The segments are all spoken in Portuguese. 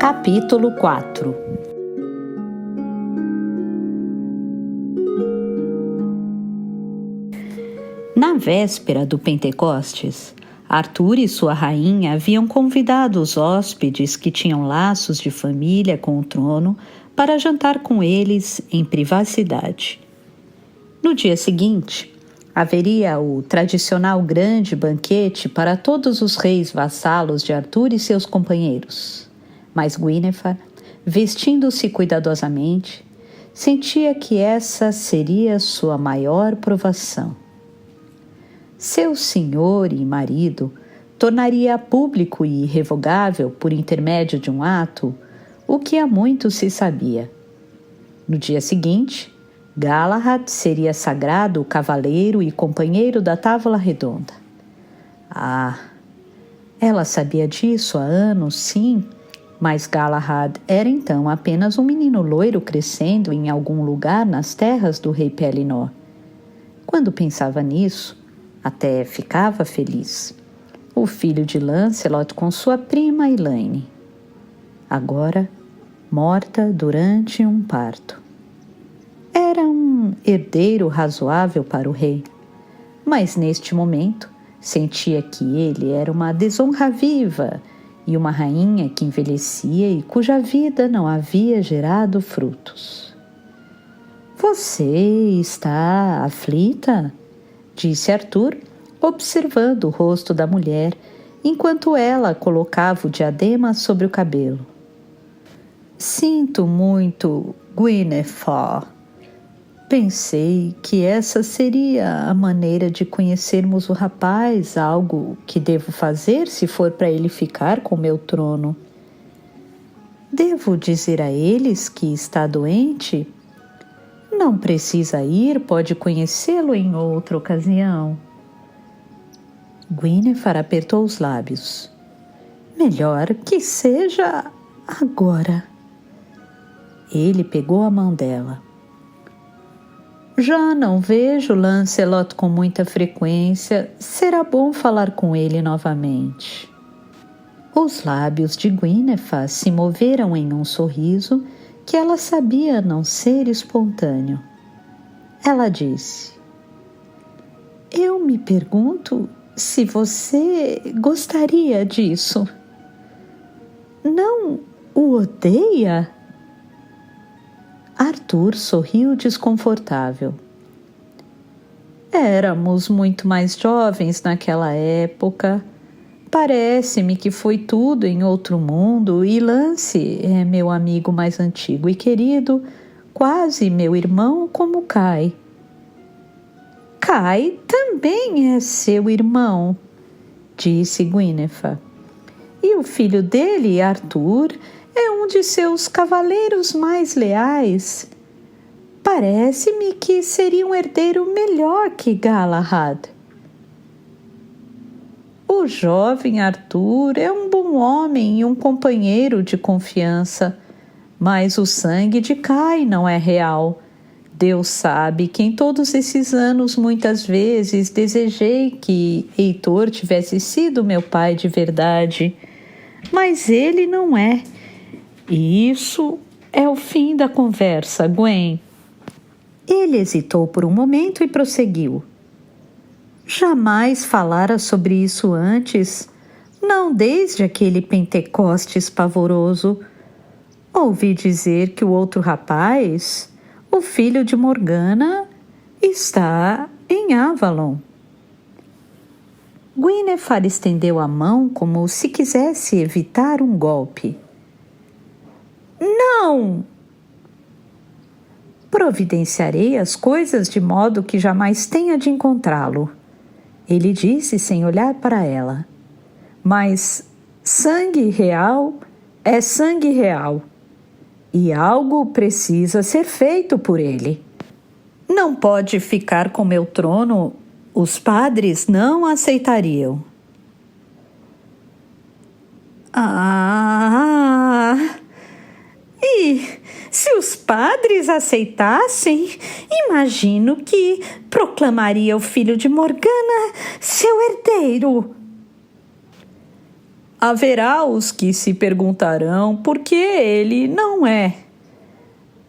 Capítulo 4. Na véspera do Pentecostes, Arthur e sua rainha haviam convidado os hóspedes que tinham laços de família com o trono para jantar com eles em privacidade. No dia seguinte, haveria o tradicional grande banquete para todos os reis vassalos de Arthur e seus companheiros. Mas Guinevere, vestindo-se cuidadosamente, sentia que essa seria sua maior provação. Seu senhor e marido tornaria público e irrevogável, por intermédio de um ato, o que há muito se sabia. No dia seguinte, Galahad seria sagrado cavaleiro e companheiro da Távola Redonda. Ela sabia disso há anos, sim, mas Galahad era então apenas um menino loiro crescendo em algum lugar nas terras do rei Pellinor. Quando pensava nisso, até ficava feliz. O filho de Lancelot com sua prima Elaine, agora morta durante um parto. Era um herdeiro razoável para o rei, mas neste momento sentia que ele era uma desonra viva e uma rainha que envelhecia e cuja vida não havia gerado frutos. "Você está aflita?", disse Arthur, observando o rosto da mulher, enquanto ela colocava o diadema sobre o cabelo. "Sinto muito, Guinevere. Pensei que essa seria a maneira de conhecermos o rapaz, algo que devo fazer se for para ele ficar com meu trono. Devo dizer a eles que está doente? Não precisa ir, pode conhecê-lo em outra ocasião." Guinevere apertou os lábios. "Melhor que seja agora." Ele pegou a mão dela. "Já não vejo Lancelot com muita frequência. Será bom falar com ele novamente." Os lábios de Guinevere se moveram em um sorriso que ela sabia não ser espontâneo. Ela disse: "Eu me pergunto se você gostaria disso. Não o odeia?" Arthur sorriu desconfortável. "Éramos muito mais jovens naquela época. Parece-me que foi tudo em outro mundo e Lance é meu amigo mais antigo e querido, quase meu irmão como Kai." "Kai também é seu irmão", disse Guinevere. "E o filho dele, Arthur, é um de seus cavaleiros mais leais. Parece-me que seria um herdeiro melhor que Galahad." "O jovem Arthur é um bom homem e um companheiro de confiança, mas o sangue de Kai não é real. Deus sabe que em todos esses anos muitas vezes desejei que Heitor tivesse sido meu pai de verdade, mas ele não é. E isso é o fim da conversa, Gwen." Ele hesitou por um momento e prosseguiu. "Jamais falara sobre isso antes, não desde aquele Pentecostes pavoroso. Ouvi dizer que o outro rapaz, o filho de Morgana, está em Avalon." Guinevere estendeu a mão como se quisesse evitar um golpe. "Não!" "Providenciarei as coisas de modo que jamais tenha de encontrá-lo", ele disse sem olhar para ela. "Mas sangue real é sangue real, e algo precisa ser feito por ele. Não pode ficar com meu trono, os padres não aceitariam." "E se os padres aceitassem, imagino que proclamaria o filho de Morgana seu herdeiro." Haverá os que se perguntarão por que ele não é.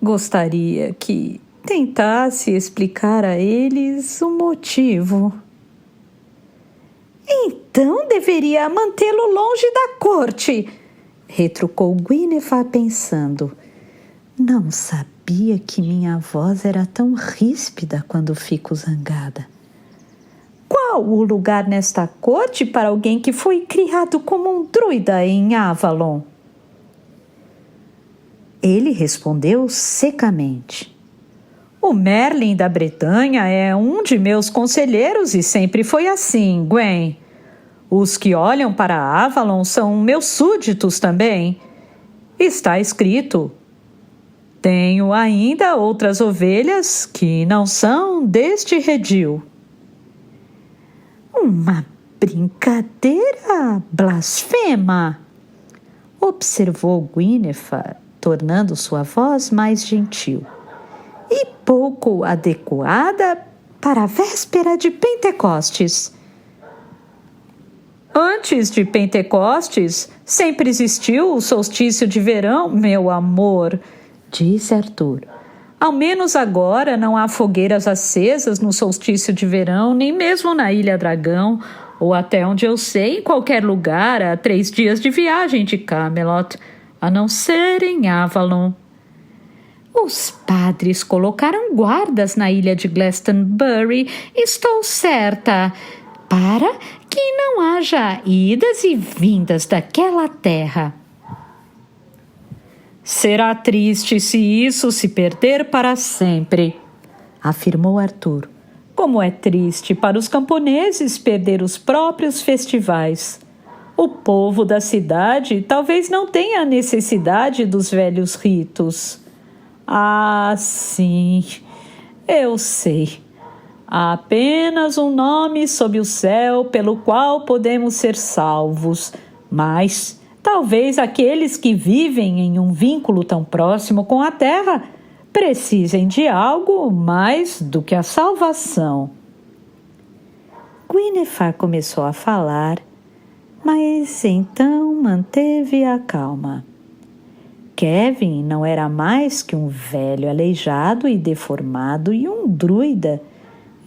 Gostaria que tentasse explicar a eles o motivo. Então deveria mantê-lo longe da corte, retrucou Guinevere pensando. Não sabia que minha voz era tão ríspida quando fico zangada. Qual o lugar nesta corte para alguém que foi criado como um druida em Avalon? Ele respondeu secamente. O Merlin da Bretanha é um de meus conselheiros e sempre foi assim, Gwen. Os que olham para Avalon são meus súditos também. Está escrito. Tenho ainda outras ovelhas que não são deste redil. Uma brincadeira blasfema, observou Guinevere, tornando sua voz mais gentil. E pouco adequada para a véspera de Pentecostes. Antes de Pentecostes, sempre existiu o solstício de verão, meu amor, disse Arthur. Ao menos agora não há fogueiras acesas no solstício de verão, nem mesmo na Ilha Dragão, ou até onde eu sei, em qualquer lugar, a 3 dias de viagem de Camelot, a não ser em Avalon. Os padres colocaram guardas na ilha de Glastonbury, estou certa, para que não haja idas e vindas daquela terra. Será triste se isso se perder para sempre, afirmou Arthur. Como é triste para os camponeses perder os próprios festivais. O povo da cidade talvez não tenha necessidade dos velhos ritos. Ah, sim, eu sei. Há apenas um nome sob o céu pelo qual podemos ser salvos, mas talvez aqueles que vivem em um vínculo tão próximo com a terra precisem de algo mais do que a salvação. Guinevere começou a falar, mas então manteve a calma. Kevin não era mais que um velho aleijado e deformado e um druida,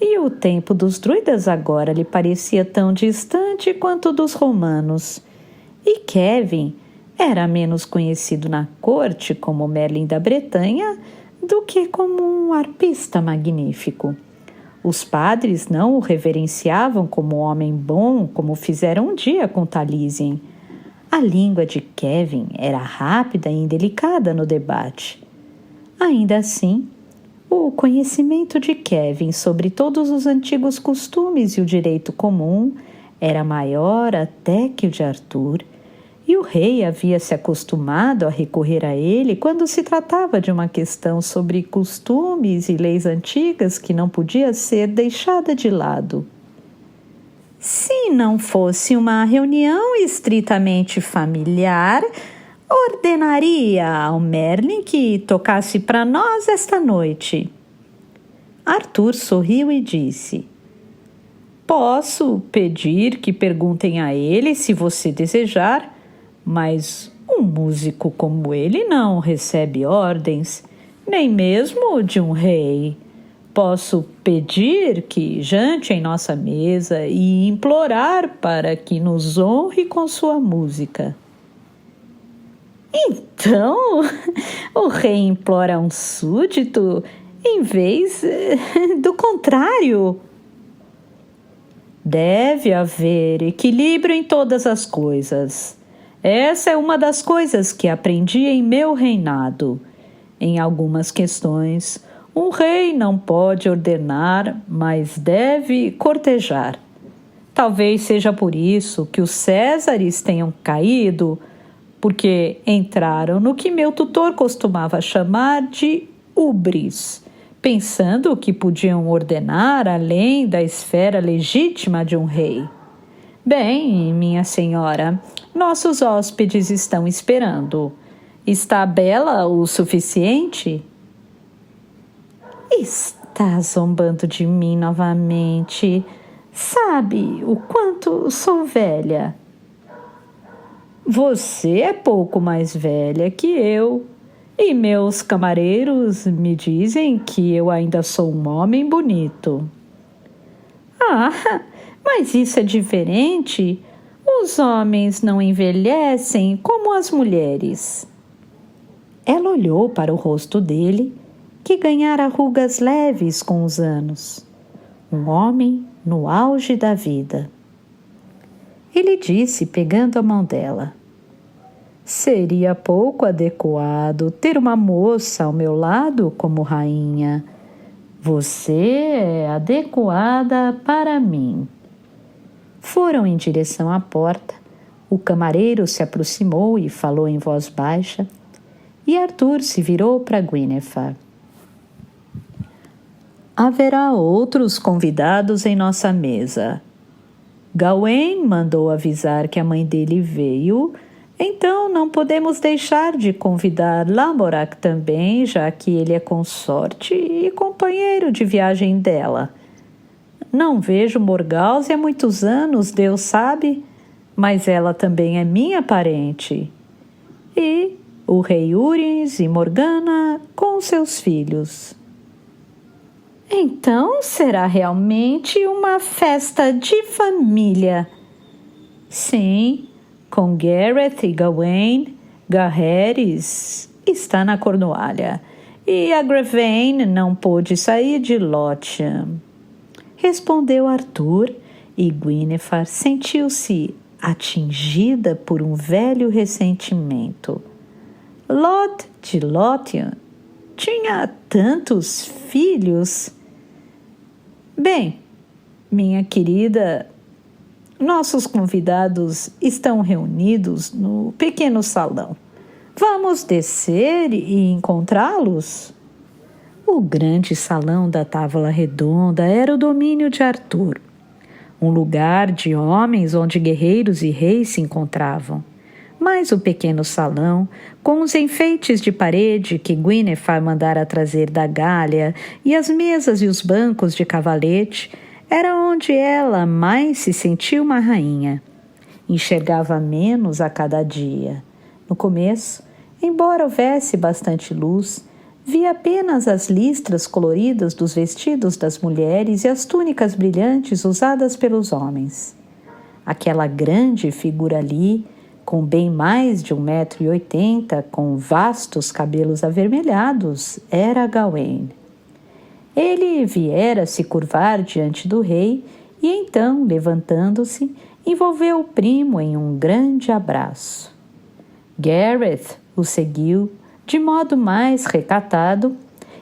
e o tempo dos druidas agora lhe parecia tão distante quanto o dos romanos. E Kevin era menos conhecido na corte como Merlin da Bretanha do que como um arpista magnífico. Os padres não o reverenciavam como homem bom, como fizeram um dia com Taliesin. A língua de Kevin era rápida e indelicada no debate. Ainda assim, o conhecimento de Kevin sobre todos os antigos costumes e o direito comum era maior até que o de Arthur, e o rei havia se acostumado a recorrer a ele quando se tratava de uma questão sobre costumes e leis antigas que não podia ser deixada de lado. Se não fosse uma reunião estritamente familiar, ordenaria ao Merlin que tocasse para nós esta noite. Arthur sorriu e disse: Posso pedir que perguntem a ele se você desejar, mas um músico como ele não recebe ordens, nem mesmo de um rei. Posso pedir que jante em nossa mesa e implorar para que nos honre com sua música. Então, o rei implora um súdito em vez do contrário. Deve haver equilíbrio em todas as coisas. Essa é uma das coisas que aprendi em meu reinado. Em algumas questões, um rei não pode ordenar, mas deve cortejar. Talvez seja por isso que os Césares tenham caído, porque entraram no que meu tutor costumava chamar de ubris, pensando que podiam ordenar além da esfera legítima de um rei. Bem, minha senhora, nossos hóspedes estão esperando. Está bela o suficiente? Está zombando de mim novamente. Sabe o quanto sou velha? Você é pouco mais velha que eu, e meus camareiros me dizem que eu ainda sou um homem bonito. Ah, mas isso é diferente. Os homens não envelhecem como as mulheres. Ela olhou para o rosto dele, que ganhara rugas leves com os anos. Um homem no auge da vida. Ele disse, pegando a mão dela: seria pouco adequado ter uma moça ao meu lado como rainha. Você é adequada para mim. Foram em direção à porta. O camareiro se aproximou e falou em voz baixa, e Arthur se virou para Guinevere. Haverá outros convidados em nossa mesa. Gawain mandou avisar que a mãe dele veio, então não podemos deixar de convidar Lamorak também, já que ele é consorte e companheiro de viagem dela. Não vejo Morgause há muitos anos, Deus sabe, mas ela também é minha parente. E o rei Urins e Morgana com seus filhos. Então será realmente uma festa de família. Sim, com Gareth e Gawain. Gaheris está na Cornualha e a Gravane não pôde sair de Lothian. Respondeu Arthur, e Guinevere sentiu-se atingida por um velho ressentimento. Lord de Lothian tinha tantos filhos. Bem, minha querida, nossos convidados estão reunidos no pequeno salão. Vamos descer e encontrá-los? O grande salão da Távola Redonda era o domínio de Arthur, um lugar de homens onde guerreiros e reis se encontravam. Mas o pequeno salão, com os enfeites de parede que Guinevere mandara trazer da Gália e as mesas e os bancos de cavalete, era onde ela mais se sentiu uma rainha. Enxergava menos a cada dia. No começo, embora houvesse bastante luz, via apenas as listras coloridas dos vestidos das mulheres e as túnicas brilhantes usadas pelos homens. Aquela grande figura ali, com bem mais de 1,80 m, com vastos cabelos avermelhados, era Gawain. Ele viera se curvar diante do rei e então, levantando-se, envolveu o primo em um grande abraço. Gareth o seguiu de modo mais recatado,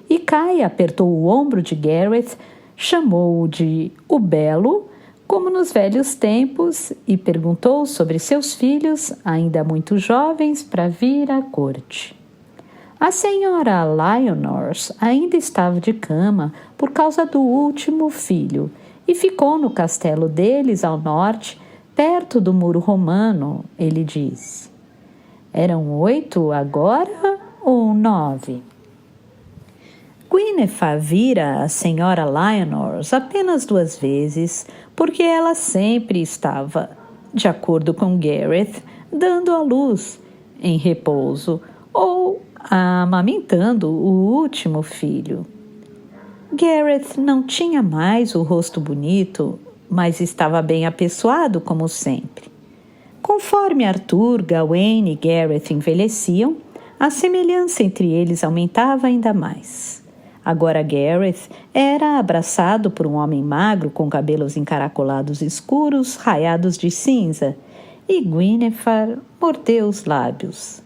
e Kai apertou o ombro de Gareth, chamou-o de o Belo, como nos velhos tempos, e perguntou sobre seus filhos, ainda muito jovens, para vir à corte. A senhora Lyonor ainda estava de cama por causa do último filho, e ficou no castelo deles ao norte, perto do muro romano, ele disse. Eram 8 agora ou 9? Guinevere vira a senhora Lyonor apenas 2 vezes, porque ela sempre estava, de acordo com Gareth, dando à luz, em repouso, ou amamentando o último filho. Gareth não tinha mais o rosto bonito, mas estava bem apessoado como sempre. Conforme Arthur, Gawain e Gareth envelheciam, a semelhança entre eles aumentava ainda mais. Agora Gareth era abraçado por um homem magro com cabelos encaracolados escuros, raiados de cinza, e Guinevere mordeu os lábios.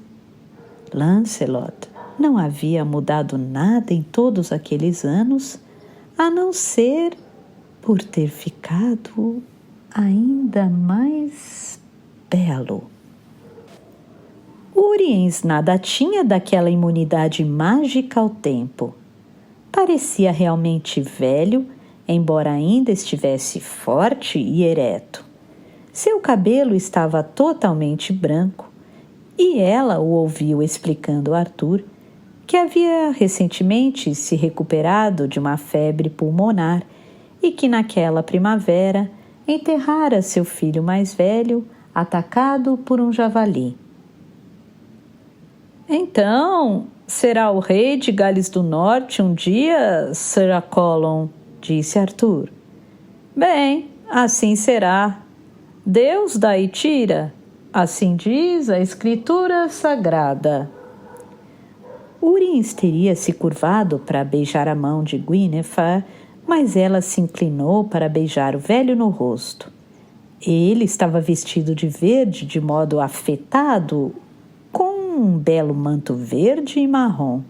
Lancelot não havia mudado nada em todos aqueles anos, a não ser por ter ficado ainda mais belo. Uriens nada tinha daquela imunidade mágica ao tempo. Parecia realmente velho, embora ainda estivesse forte e ereto. Seu cabelo estava totalmente branco, e ela o ouviu explicando a Arthur que havia recentemente se recuperado de uma febre pulmonar e que naquela primavera enterrara seu filho mais velho atacado por um javali. Então, será o rei de Gales do Norte um dia, Sir Acolon, disse Arthur. Bem, assim será. Deus dá e tira, assim diz a Escritura Sagrada. Urien teria se curvado para beijar a mão de Guinevere, mas ela se inclinou para beijar o velho no rosto. Ele estava vestido de verde de modo afetado, com um belo manto verde e marrom.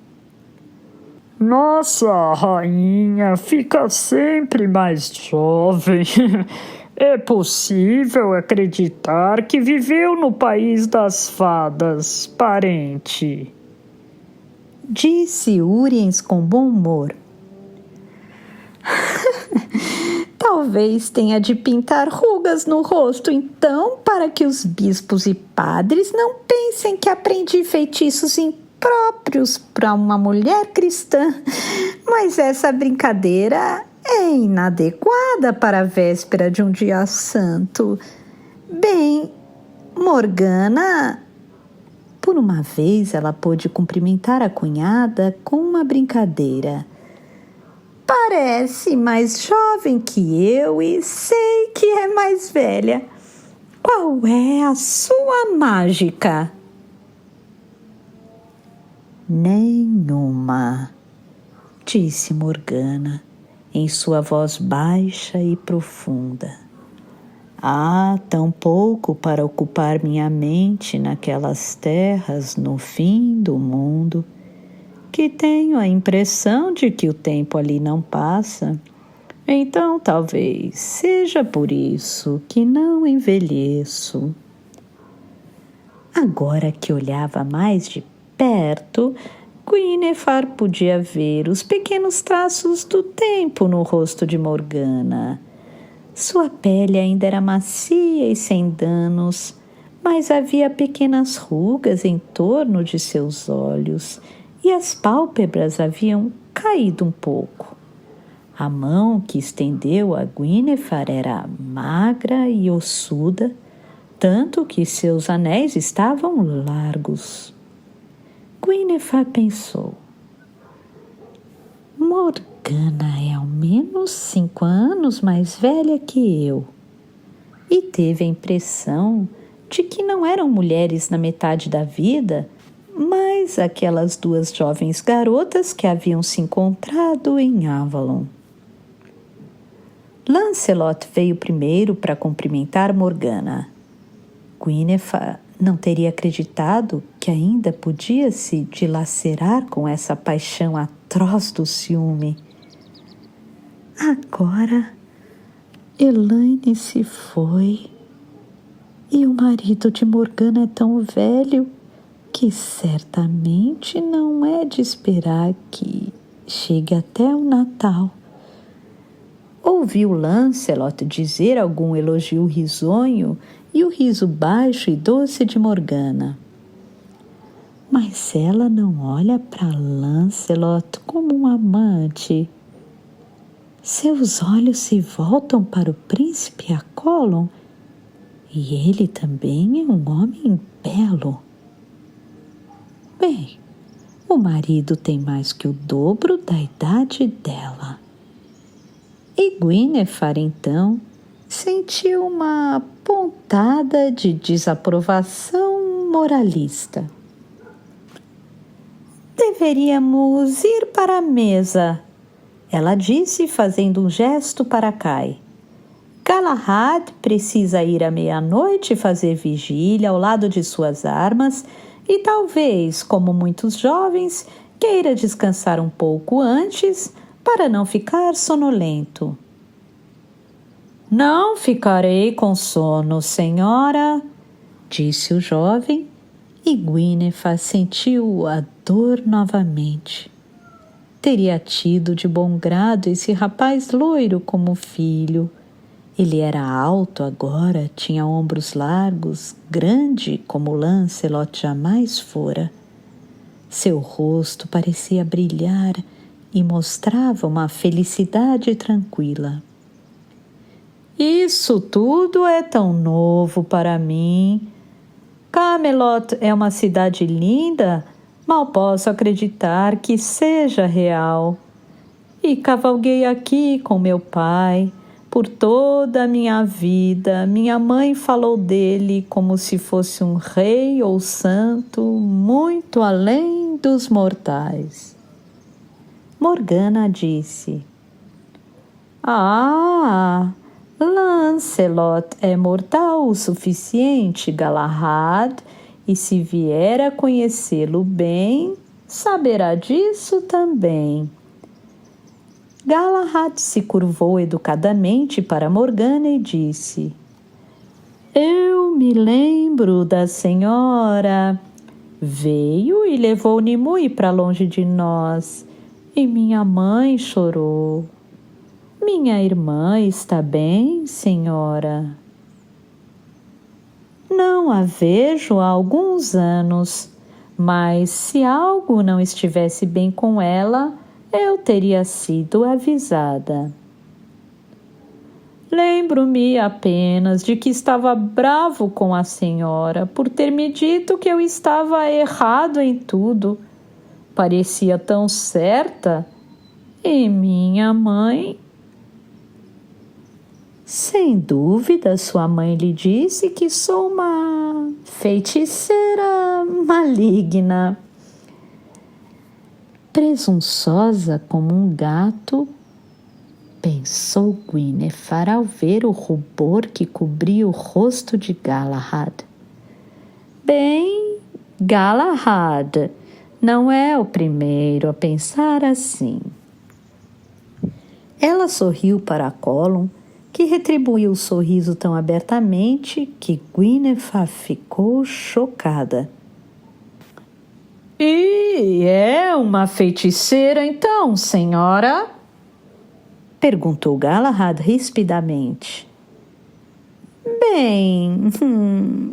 Nossa rainha fica sempre mais jovem. É possível acreditar que viveu no país das fadas, parente, disse Urien com bom humor. Talvez tenha de pintar rugas no rosto, então, para que os bispos e padres não pensem que aprendi feitiços impróprios para uma mulher cristã. Mas essa brincadeira é inadequada para a véspera de um dia santo. Bem, Morgana... Por uma vez ela pôde cumprimentar a cunhada com uma brincadeira. Parece mais jovem que eu e sei que é mais velha. Qual é a sua mágica? Nenhuma, disse Morgana, em sua voz baixa e profunda. Há tão pouco para ocupar minha mente naquelas terras no fim do mundo, que tenho a impressão de que o tempo ali não passa. Então, talvez seja por isso que não envelheço. Agora que olhava mais de perto, Guinevere podia ver os pequenos traços do tempo no rosto de Morgana. Sua pele ainda era macia e sem danos, mas havia pequenas rugas em torno de seus olhos e as pálpebras haviam caído um pouco. A mão que estendeu a Guinevere era magra e ossuda, tanto que seus anéis estavam largos. Guinevere pensou: Morgana é ao menos 5 anos mais velha que eu. E teve a impressão de que não eram mulheres na metade da vida, mas aquelas 2 jovens garotas que haviam se encontrado em Avalon. Lancelot veio primeiro para cumprimentar Morgana. Guinevere não teria acreditado que ainda podia se dilacerar com essa paixão atroz do ciúme. Agora, Elaine se foi e o marido de Morgana é tão velho que certamente não é de esperar que chegue até o Natal. Ouviu Lancelot dizer algum elogio risonho e o riso baixo e doce de Morgana. Mas ela não olha para Lancelot como um amante. Seus olhos se voltam para o príncipe Acolon e ele também é um homem belo. Bem, o marido tem mais que o dobro da idade dela. E Guinevere, então, sentiu uma pontada de desaprovação moralista. Deveríamos ir para a mesa, ela disse, fazendo um gesto para Kai. Galahad precisa ir à meia-noite fazer vigília ao lado de suas armas e talvez, como muitos jovens, queira descansar um pouco antes para não ficar sonolento. Não ficarei com sono, senhora, disse o jovem, e Guinevere sentiu a dor novamente. Teria tido de bom grado esse rapaz loiro como filho. Ele era alto agora, tinha ombros largos, grande como Lancelot jamais fora. Seu rosto parecia brilhar e mostrava uma felicidade tranquila. Isso tudo é tão novo para mim. Camelot é uma cidade linda, mal posso acreditar que seja real. E cavalguei aqui com meu pai. Por toda a minha vida, minha mãe falou dele como se fosse um rei ou santo muito além dos mortais. Morgana disse: Ah, Lancelot é mortal o suficiente, Galahad, e se vier a conhecê-lo bem, saberá disso também. Galahad se curvou educadamente para Morgana e disse: Eu me lembro da senhora. Veio e levou Nimue para longe de nós, e minha mãe chorou. Minha irmã está bem, senhora? Não a vejo há alguns anos, mas se algo não estivesse bem com ela, eu teria sido avisada. Lembro-me apenas de que estava bravo com a senhora por ter me dito que eu estava errado em tudo. Parecia tão certa. E minha mãe... Sem dúvida, sua mãe lhe disse que sou uma feiticeira maligna. Presunçosa como um gato, pensou Gwynethar ao ver o rubor que cobria o rosto de Galahad. Bem, Galahad não é o primeiro a pensar assim. Ela sorriu para Gollum, que retribuiu o sorriso tão abertamente que Gwynethar ficou chocada. E é uma feiticeira então, senhora? Perguntou Galahad rispidamente. Bem,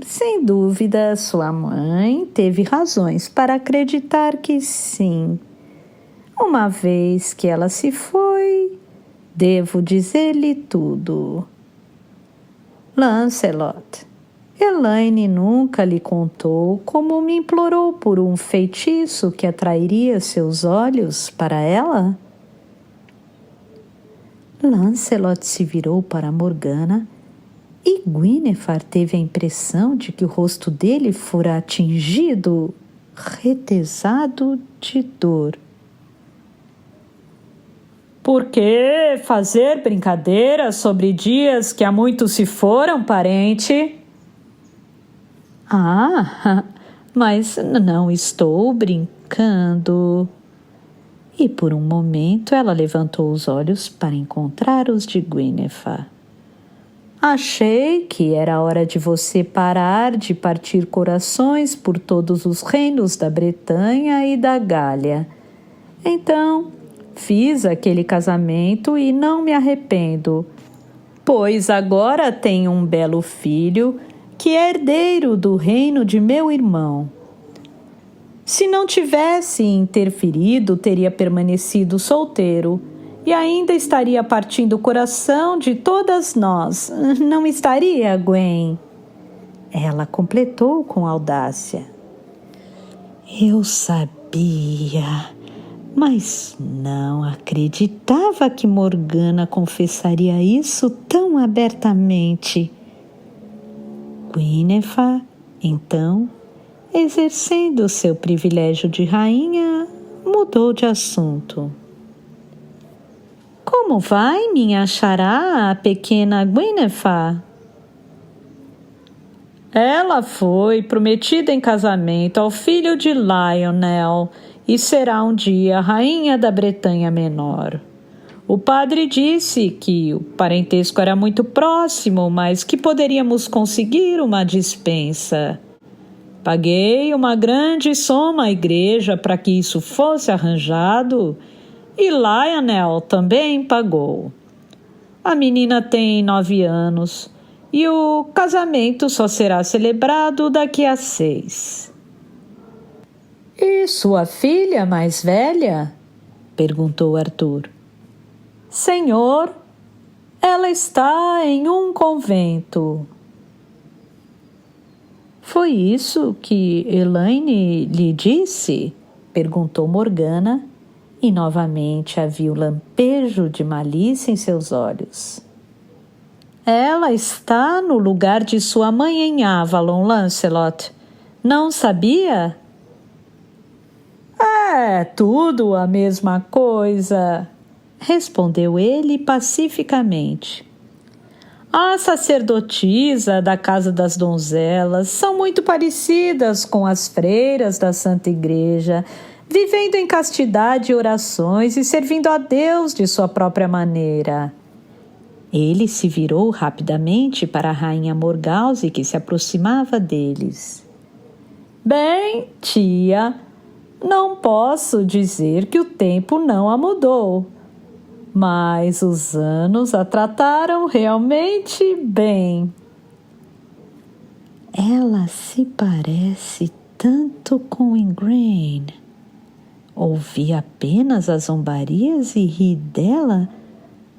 sem dúvida sua mãe teve razões para acreditar que sim. Uma vez que ela se foi, devo dizer-lhe tudo. Lancelot, Elaine nunca lhe contou como me implorou por um feitiço que atrairia seus olhos para ela? Lancelot se virou para Morgana e Gwynethar teve a impressão de que o rosto dele fora atingido, retesado de dor. Por que fazer brincadeiras sobre dias que há muito se foram, parente? Ah, mas não estou brincando. E por um momento ela levantou os olhos para encontrar os de Gwynethar. Achei que era hora de você parar de partir corações por todos os reinos da Bretanha e da Gália. Então, fiz aquele casamento e não me arrependo, pois agora tenho um belo filho que é herdeiro do reino de meu irmão. Se não tivesse interferido, teria permanecido solteiro e ainda estaria partindo o coração de todas nós. Não estaria, Gwen? Ela completou com audácia. Eu sabia, mas não acreditava que Morgana confessaria isso tão abertamente. Gwynethar, então, exercendo seu privilégio de rainha, mudou de assunto. Como vai, minha xará, a pequena Gwynethar? Ela foi prometida em casamento ao filho de Lionel e será um dia rainha da Bretanha Menor. O padre disse que o parentesco era muito próximo, mas que poderíamos conseguir uma dispensa. Paguei uma grande soma à igreja para que isso fosse arranjado e Lionel também pagou. A menina tem 9 anos e o casamento só será celebrado daqui a 6. E sua filha mais velha? Perguntou Arthur. Senhor, Ela está em um convento. Foi isso que Elaine lhe disse? Perguntou Morgana, e novamente havia o lampejo de malícia em seus olhos. Ela está no lugar de sua mãe em Avalon, Lancelot. Não sabia? É tudo a mesma coisa, respondeu ele pacificamente. A sacerdotisa da Casa das Donzelas são muito parecidas com as freiras da Santa Igreja, vivendo em castidade e orações e servindo a Deus de sua própria maneira. Ele se virou rapidamente para a rainha Morgause, que se aproximava deles. Bem, tia, não posso dizer que o tempo não a mudou, mas os anos a trataram realmente bem. Ela se parece tanto com Ingrain. Ouvi apenas as zombarias e ri dela,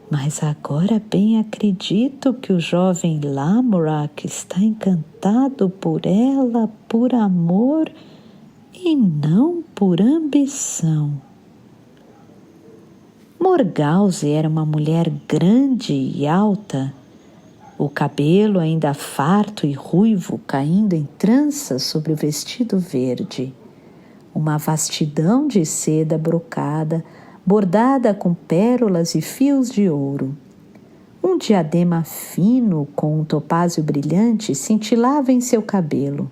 mas agora bem acredito que o jovem Lamorak está encantado por ela por amor e não por ambição. Morgause era uma mulher grande e alta, o cabelo ainda farto e ruivo caindo em tranças sobre o vestido verde. Uma vastidão de seda brocada, bordada com pérolas e fios de ouro. Um diadema fino com um topázio brilhante cintilava em seu cabelo.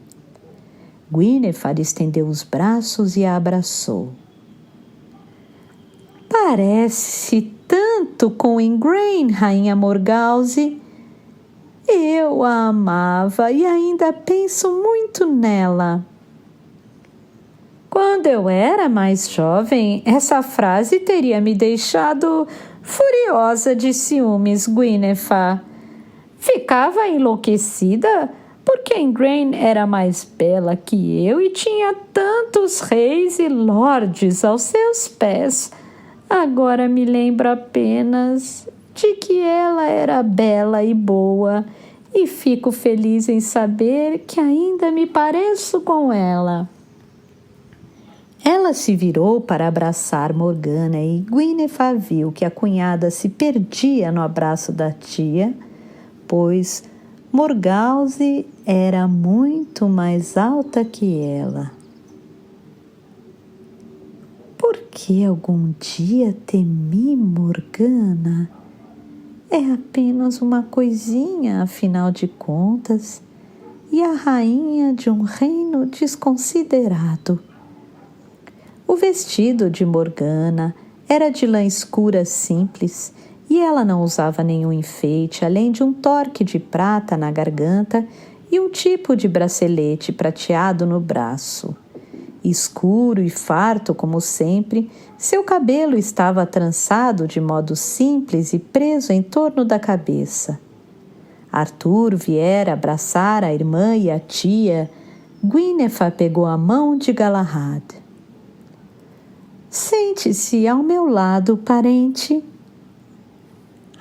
Guinevere estendeu os braços e a abraçou. Parece-se tanto com Ingrain, rainha Morgause. Eu a amava e ainda penso muito nela. Quando eu era mais jovem, essa frase teria me deixado furiosa de ciúmes, Guinevere. Ficava enlouquecida porque Ingrain era mais bela que eu e tinha tantos reis e lordes aos seus pés. Agora me lembro apenas de que ela era bela e boa e fico feliz em saber que ainda me pareço com ela. Ela se virou para abraçar Morgana e Guinevere viu que a cunhada se perdia no abraço da tia, pois Morgause era muito mais alta que ela. Por que algum dia temi Morgana? É apenas uma coisinha, afinal de contas, e a rainha de um reino desconsiderado. O vestido de Morgana era de lã escura simples e ela não usava nenhum enfeite além de um torque de prata na garganta e um tipo de bracelete prateado no braço. Escuro e farto como sempre, seu cabelo estava trançado de modo simples e preso em torno da cabeça. Arthur viera abraçar a irmã e a tia. Guinevere pegou a mão de Galahad. Sente-se ao meu lado, parente.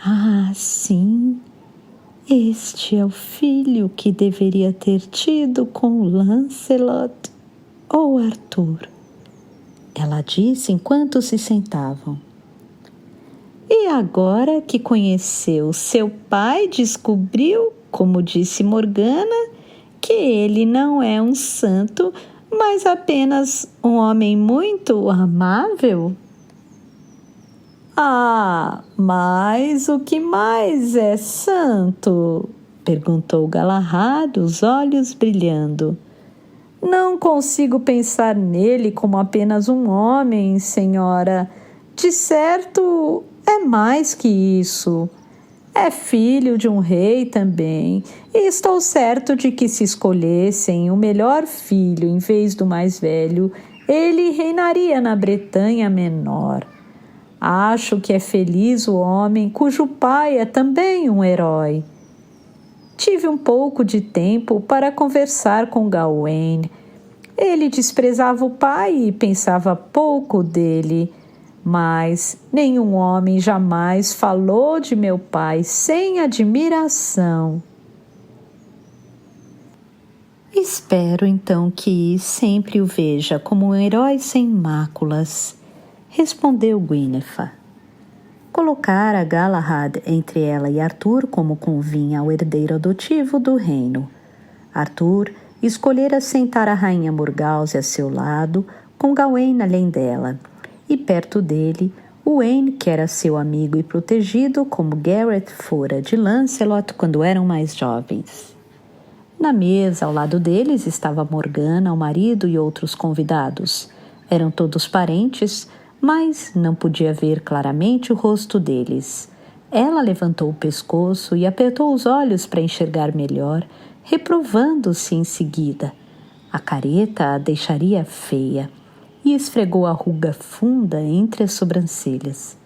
Ah, sim. Este é o filho que deveria ter tido com Lancelot ou Arthur, ela disse enquanto se sentavam. E agora que conheceu seu pai, descobriu, como disse Morgana, que ele não é um santo, mas apenas um homem muito amável? Ah, mas o que mais é santo? Perguntou Galahad, os olhos brilhando. Não consigo pensar nele como apenas um homem, senhora. De certo, é mais que isso. É filho de um rei também, e estou certo de que se escolhessem o melhor filho em vez do mais velho, ele reinaria na Bretanha Menor. Acho que é feliz o homem cujo pai é também um herói. Tive um pouco de tempo para conversar com Gawain. Ele desprezava o pai e pensava pouco dele, mas nenhum homem jamais falou de meu pai sem admiração. Espero então que sempre o veja como um herói sem máculas, respondeu Gwyneth. Colocara Galahad entre ela e Arthur como convinha ao herdeiro adotivo do reino. Arthur escolhera sentar a rainha Morgause a seu lado, com Gawain além dela, e perto dele, Owain, que era seu amigo e protegido, como Gareth fora de Lancelot quando eram mais jovens. Na mesa, ao lado deles, estava Morgana, o marido e outros convidados. Eram todos parentes, mas não podia ver claramente o rosto deles. Ela levantou o pescoço e apertou os olhos para enxergar melhor, reprovando-se em seguida. A careta a deixaria feia, e esfregou a ruga funda entre as sobrancelhas.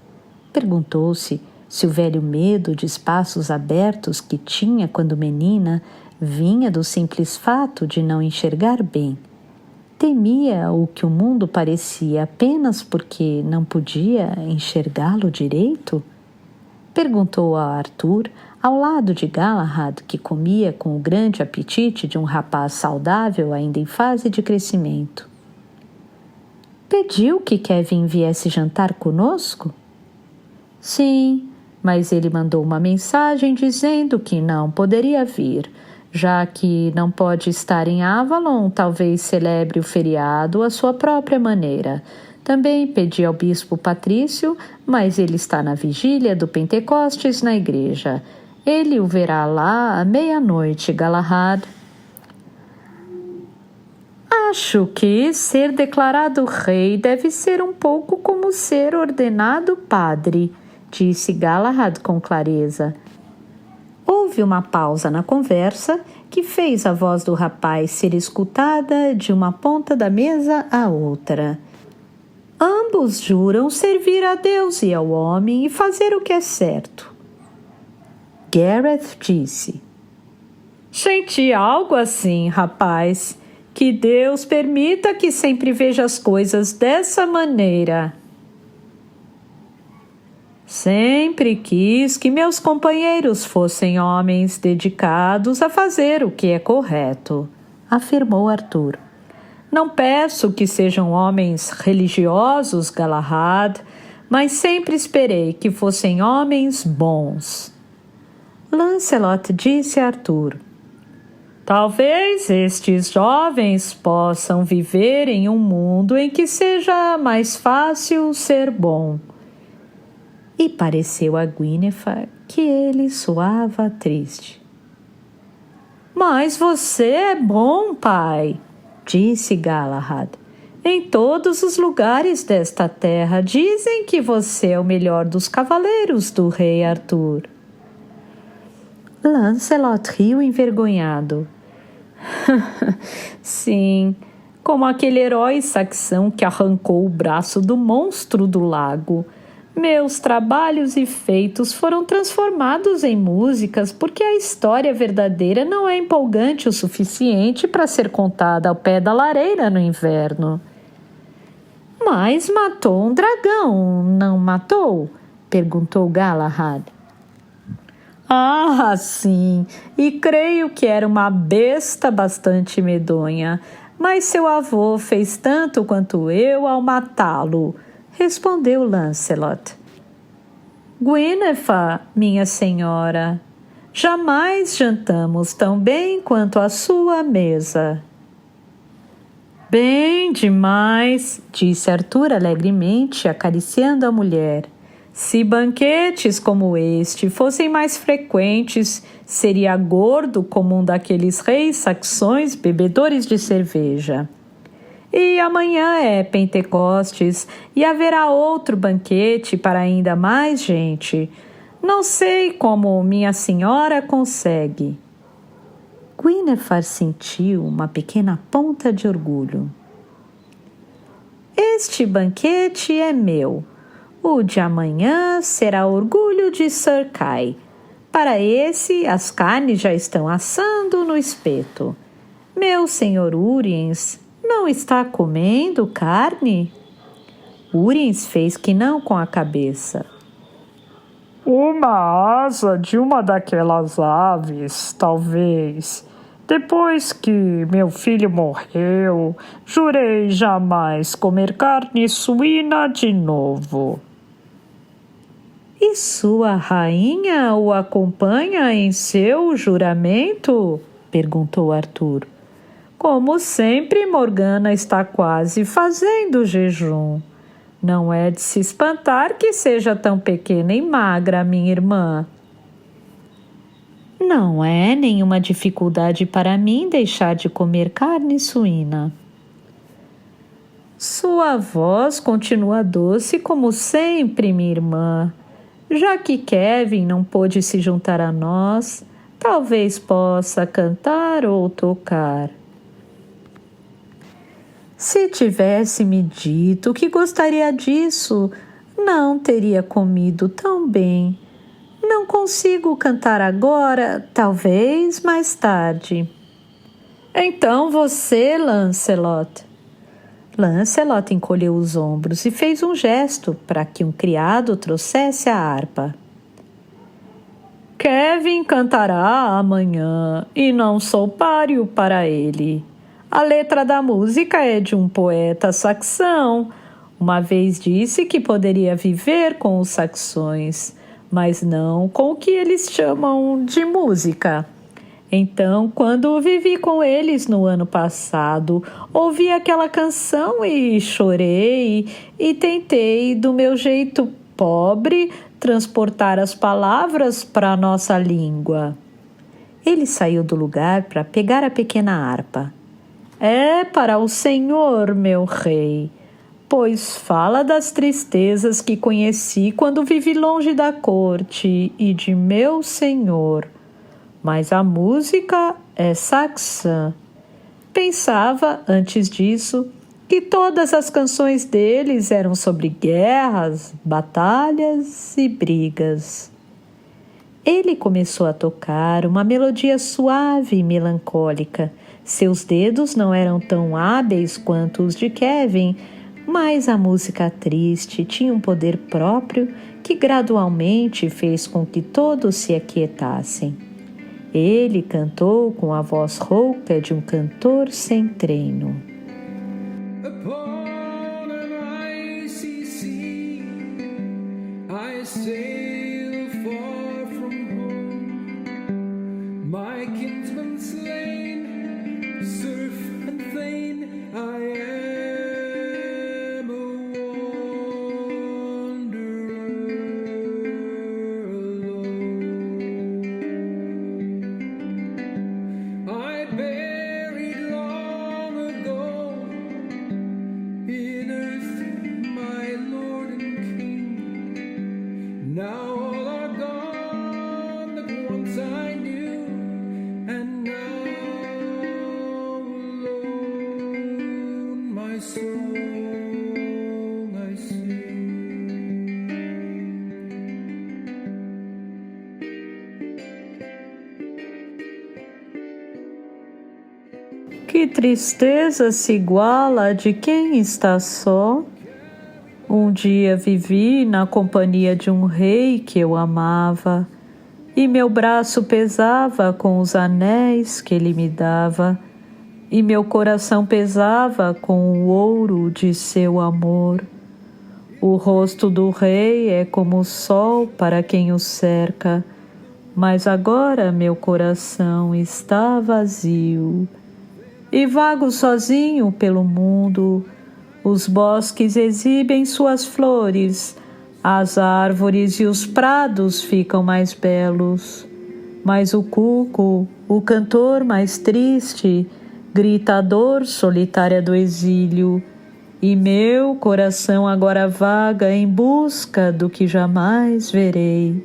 Perguntou-se se o velho medo de espaços abertos que tinha quando menina vinha do simples fato de não enxergar bem. Temia o que o mundo parecia apenas porque não podia enxergá-lo direito? Perguntou a Arthur, ao lado de Galahad, que comia com o grande apetite de um rapaz saudável ainda em fase de crescimento. Pediu que Kevin viesse jantar conosco? Sim, mas ele mandou uma mensagem dizendo que não poderia vir. Já que não pode estar em Avalon, talvez celebre o feriado à sua própria maneira. Também pedi ao bispo Patrício, mas ele está na vigília do Pentecostes na igreja. Ele o verá lá à meia-noite, Galahad. Acho que ser declarado rei deve ser um pouco como ser ordenado padre, disse Galahad com clareza. Houve uma pausa na conversa que fez a voz do rapaz ser escutada de uma ponta da mesa à outra. Ambos juram servir a Deus e ao homem e fazer o que é certo. Gareth disse: Senti algo assim, rapaz. Que Deus permita que sempre veja as coisas dessa maneira. Sempre quis que meus companheiros fossem homens dedicados a fazer o que é correto, afirmou Arthur. Não peço que sejam homens religiosos, Galahad, mas sempre esperei que fossem homens bons. Lancelot disse a Arthur: Talvez estes jovens possam viver em um mundo em que seja mais fácil ser bom. E pareceu a Gwyneth que ele soava triste. Mas você é bom, pai, disse Galahad. Em todos os lugares desta terra dizem que você é o melhor dos cavaleiros do rei Arthur. Lancelot riu envergonhado. Sim, como aquele herói saxão que arrancou o braço do monstro do lago. Meus trabalhos e feitos foram transformados em músicas porque a história verdadeira não é empolgante o suficiente para ser contada ao pé da lareira no inverno. Mas matou um dragão, não matou? Perguntou Galahad. Ah, sim, e creio que era uma besta bastante medonha, mas seu avô fez tanto quanto eu ao matá-lo, respondeu Lancelot. Gwyneth, minha senhora, jamais jantamos tão bem quanto à sua mesa. Bem demais, disse Arthur alegremente, acariciando a mulher. Se banquetes como este fossem mais frequentes, seria gordo como um daqueles reis saxões bebedores de cerveja. E amanhã é Pentecostes e haverá outro banquete para ainda mais gente. Não sei como minha senhora consegue. Gwyneth sentiu uma pequena ponta de orgulho. Este banquete é meu. O de amanhã será orgulho de Sir Kay. Para esse, as carnes já estão assando no espeto. Meu senhor Uriens não está comendo carne? Urins fez que não com a cabeça. Uma asa de uma daquelas aves, talvez. Depois que meu filho morreu, jurei jamais comer carne suína de novo. E sua rainha o acompanha em seu juramento? Perguntou Arthur. Como sempre, Morgana está quase fazendo jejum. Não é de se espantar que seja tão pequena e magra, minha irmã. Não é nenhuma dificuldade para mim deixar de comer carne suína. Sua voz continua doce como sempre, minha irmã. Já que Kevin não pôde se juntar a nós, talvez possa cantar ou tocar. Se tivesse me dito que gostaria disso, não teria comido tão bem. Não consigo cantar agora, talvez mais tarde. Então você, Lancelot. Lancelot encolheu os ombros e fez um gesto para que um criado trouxesse a harpa. Kevin cantará amanhã e não sou páreo para ele. A letra da música é de um poeta saxão. Uma vez disse que poderia viver com os saxões, mas não com o que eles chamam de música. Então, quando vivi com eles no ano passado, ouvi aquela canção e chorei e tentei, do meu jeito pobre, transportar as palavras para a nossa língua. Ele saiu do lugar para pegar a pequena harpa. É para o Senhor, meu rei, pois fala das tristezas que conheci quando vivi longe da corte e de meu senhor. Mas a música é saxã. Pensava, antes disso, que todas as canções deles eram sobre guerras, batalhas e brigas. Ele começou a tocar uma melodia suave e melancólica. Seus dedos não eram tão hábeis quanto os de Kevin, mas a música triste tinha um poder próprio que gradualmente fez com que todos se aquietassem. Ele cantou com a voz rouca de um cantor sem treino. Upon an icy sea, I sail far from home. My kinsman slain, serf and thane, I am a wanderer alone. I buried long ago in earth my lord and king. Now all are gone that once I knew, and now alone my song I sing. Que tristeza se iguala a de quem está só? Um dia vivi na companhia de um rei que eu amava, e meu braço pesava com os anéis que ele me dava, e meu coração pesava com o ouro de seu amor. O rosto do rei é como o sol para quem o cerca, mas agora meu coração está vazio. E vago sozinho pelo mundo, os bosques exibem suas flores, as árvores e os prados ficam mais belos. Mas o cuco, o cantor mais triste, grita a dor solitária do exílio, e meu coração agora vaga em busca do que jamais verei.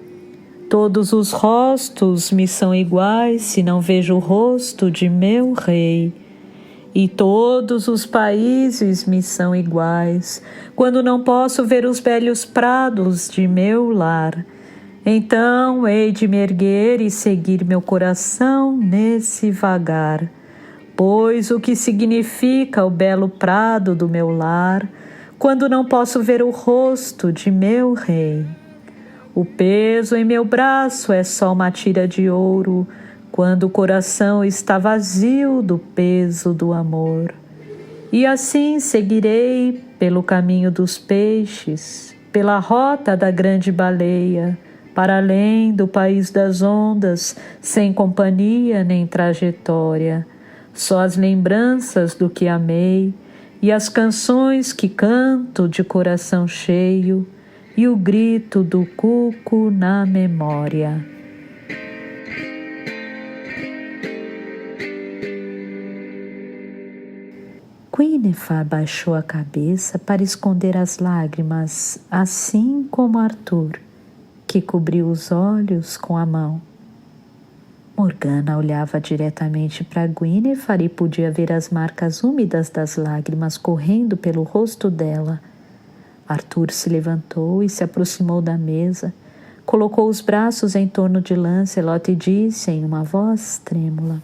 Todos os rostos me são iguais se não vejo o rosto de meu rei. E todos os países me são iguais, quando não posso ver os velhos prados de meu lar. Então hei de me erguer e seguir meu coração nesse vagar, pois o que significa o belo prado do meu lar, quando não posso ver o rosto de meu rei. O peso em meu braço é só uma tira de ouro, quando o coração está vazio do peso do amor. E assim seguirei pelo caminho dos peixes, pela rota da grande baleia, para além do país das ondas, sem companhia nem trajetória, só as lembranças do que amei e as canções que canto de coração cheio e o grito do cuco na memória. Gwyneth baixou a cabeça para esconder as lágrimas, assim como Arthur, que cobriu os olhos com a mão. Morgana olhava diretamente para Gwyneth e podia ver as marcas úmidas das lágrimas correndo pelo rosto dela. Arthur se levantou e se aproximou da mesa, colocou os braços em torno de Lancelot e disse em uma voz trêmula: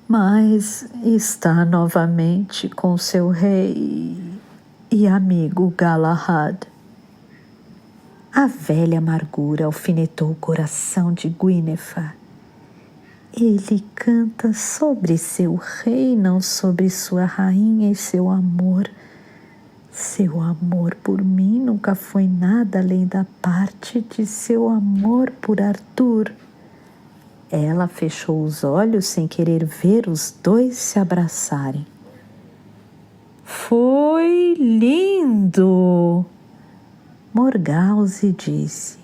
"Mas está novamente com seu rei e amigo Galahad." A velha amargura alfinetou o coração de Gwyneth. Ele canta sobre seu rei, não sobre sua rainha e seu amor. Seu amor por mim nunca foi nada além da parte de seu amor por Arthur. Ela fechou os olhos sem querer ver os dois se abraçarem. "Foi lindo!" Morgause disse.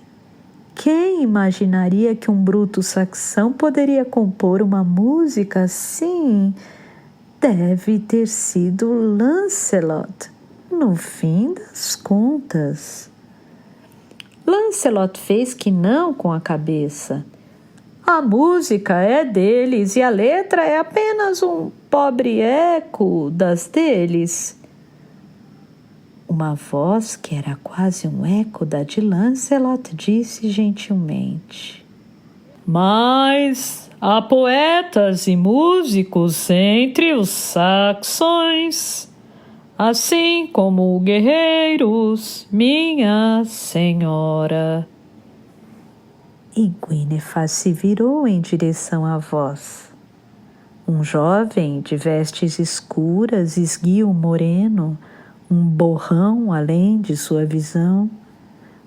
"Quem imaginaria que um bruto saxão poderia compor uma música assim? Deve ter sido Lancelot, no fim das contas." Lancelot fez que não com a cabeça. "A música é deles e a letra é apenas um pobre eco das deles." Uma voz que era quase um eco da de Lancelot disse gentilmente: "Mas há poetas e músicos entre os saxões, assim como guerreiros, minha senhora." E Gwyneth se virou em direção à voz. Um jovem de vestes escuras, esguio moreno, um borrão além de sua visão,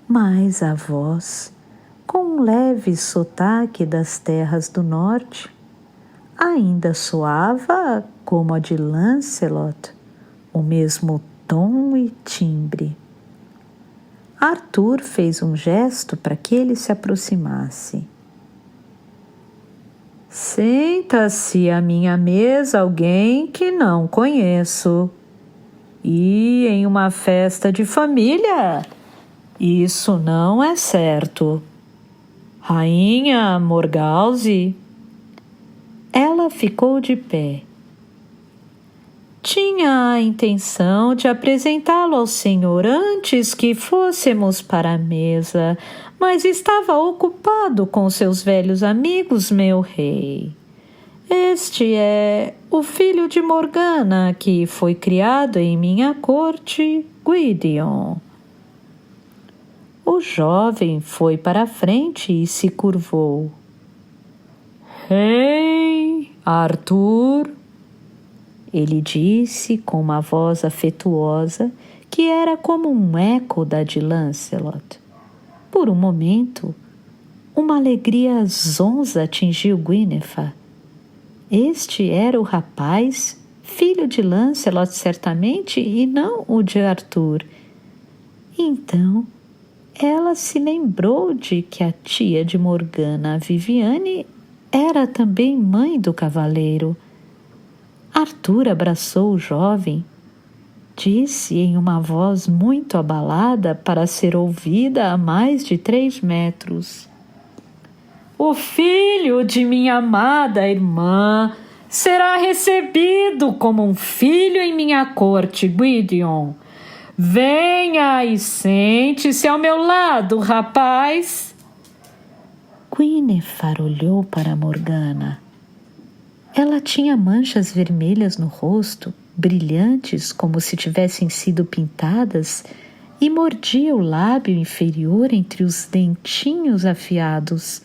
mas a voz, com um leve sotaque das terras do norte, ainda soava como a de Lancelot, o mesmo tom e timbre. Arthur fez um gesto para que ele se aproximasse. "Senta-se à minha mesa alguém que não conheço. E em uma festa de família, isso não é certo. Rainha Morgause." Ela ficou de pé. "Tinha a intenção de apresentá-lo ao senhor antes que fôssemos para a mesa, mas estava ocupado com seus velhos amigos, meu rei. Este é o filho de Morgana, que foi criado em minha corte, Gwydion." O jovem foi para a frente e se curvou. "Rei Arthur," ele disse com uma voz afetuosa que era como um eco da de Lancelot. Por um momento, uma alegria zonza atingiu Gwyneth. Este era o rapaz, filho de Lancelot certamente, e não o de Arthur. Então, ela se lembrou de que a tia de Morgana, Viviane, era também mãe do cavaleiro. Arthur abraçou o jovem, disse em uma voz muito abalada para ser ouvida a mais de 3 metros: "O filho de minha amada irmã será recebido como um filho em minha corte, Gwydion. Venha e sente-se ao meu lado, rapaz." Gwyneth olhou para Morgana. Ela tinha manchas vermelhas no rosto brilhantes como se tivessem sido pintadas, e mordia o lábio inferior entre os dentinhos afiados.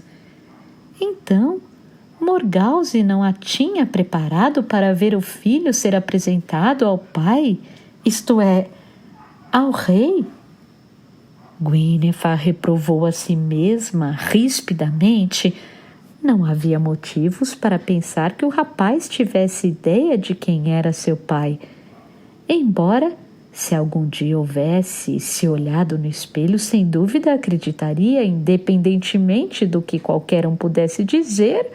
Então, Morgause não a tinha preparado para ver o filho ser apresentado ao pai, isto é, ao rei? Guinevere reprovou a si mesma rispidamente. Não havia motivos para pensar que o rapaz tivesse ideia de quem era seu pai. Embora, se algum dia houvesse se olhado no espelho, sem dúvida acreditaria, independentemente do que qualquer um pudesse dizer,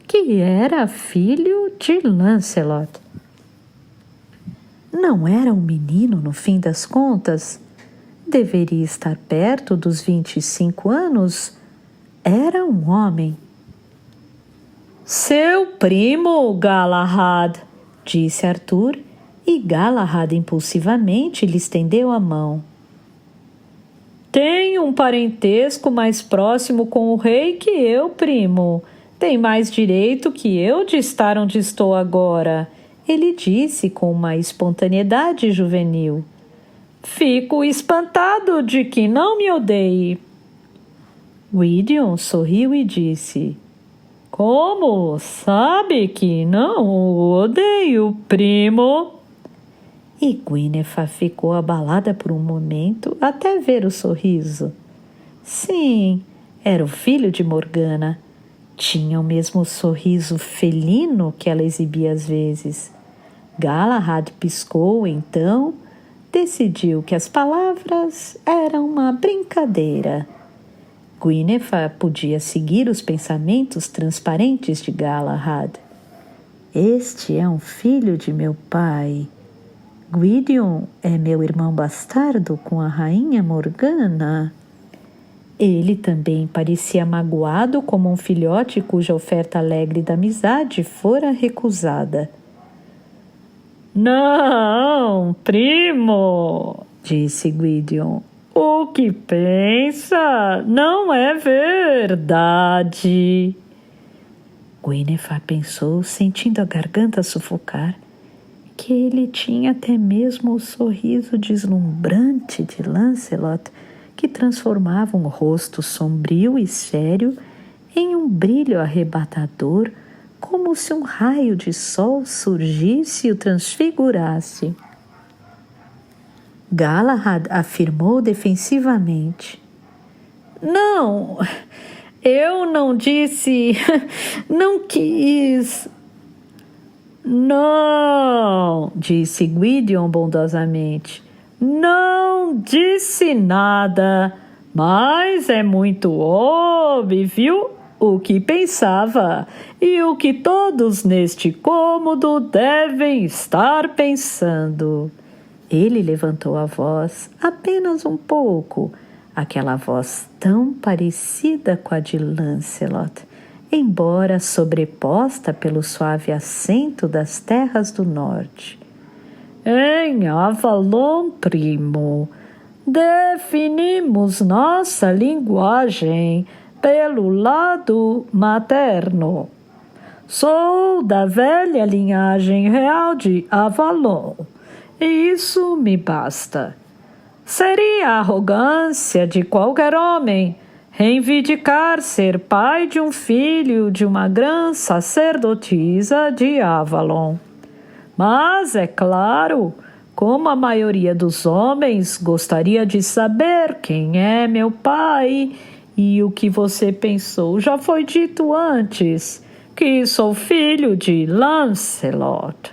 que era filho de Lancelot. Não era um menino, no fim das contas. Deveria estar perto dos 25 anos. Era um homem. Seu primo, Galahad, disse Arthur, e Galahad impulsivamente lhe estendeu a mão. Tem um parentesco mais próximo com o rei que eu, primo. Tem mais direito que eu de estar onde estou agora, ele disse com uma espontaneidade juvenil. Fico espantado de que não me odeie. Gwydion sorriu e disse: Como? Sabe que não o odeio, primo? E Guinevere ficou abalada por um momento até ver o sorriso. Sim, era o filho de Morgana. Tinha o mesmo sorriso felino que ela exibia às vezes. Galahad piscou, então decidiu que as palavras eram uma brincadeira. Guinevere podia seguir os pensamentos transparentes de Galahad. Este é um filho de meu pai. Gwydion é meu irmão bastardo com a rainha Morgana. Ele também parecia magoado como um filhote cuja oferta alegre da amizade fora recusada. Não, primo, disse Gwydion. O que pensa não é verdade. Guinevere pensou, sentindo a garganta sufocar, que ele tinha até mesmo o sorriso deslumbrante de Lancelot, que transformava um rosto sombrio e sério em um brilho arrebatador, como se um raio de sol surgisse e o transfigurasse. Galahad afirmou defensivamente. Não, eu não disse, não quis. Não, disse Gwydion bondosamente. Não disse nada, mas é muito óbvio o que pensava e o que todos neste cômodo devem estar pensando. Ele levantou a voz apenas um pouco, aquela voz tão parecida com a de Lancelot, embora sobreposta pelo suave acento das terras do norte. Em Avalon, primo, definimos nossa linguagem pelo lado materno. Sou da velha linhagem real de Avalon, e isso me basta. Seria arrogância de qualquer homem reivindicar ser pai de um filho de uma grã sacerdotisa de Avalon. Mas, é claro, como a maioria dos homens, gostaria de saber quem é meu pai, e o que você pensou já foi dito antes, que sou filho de Lancelot.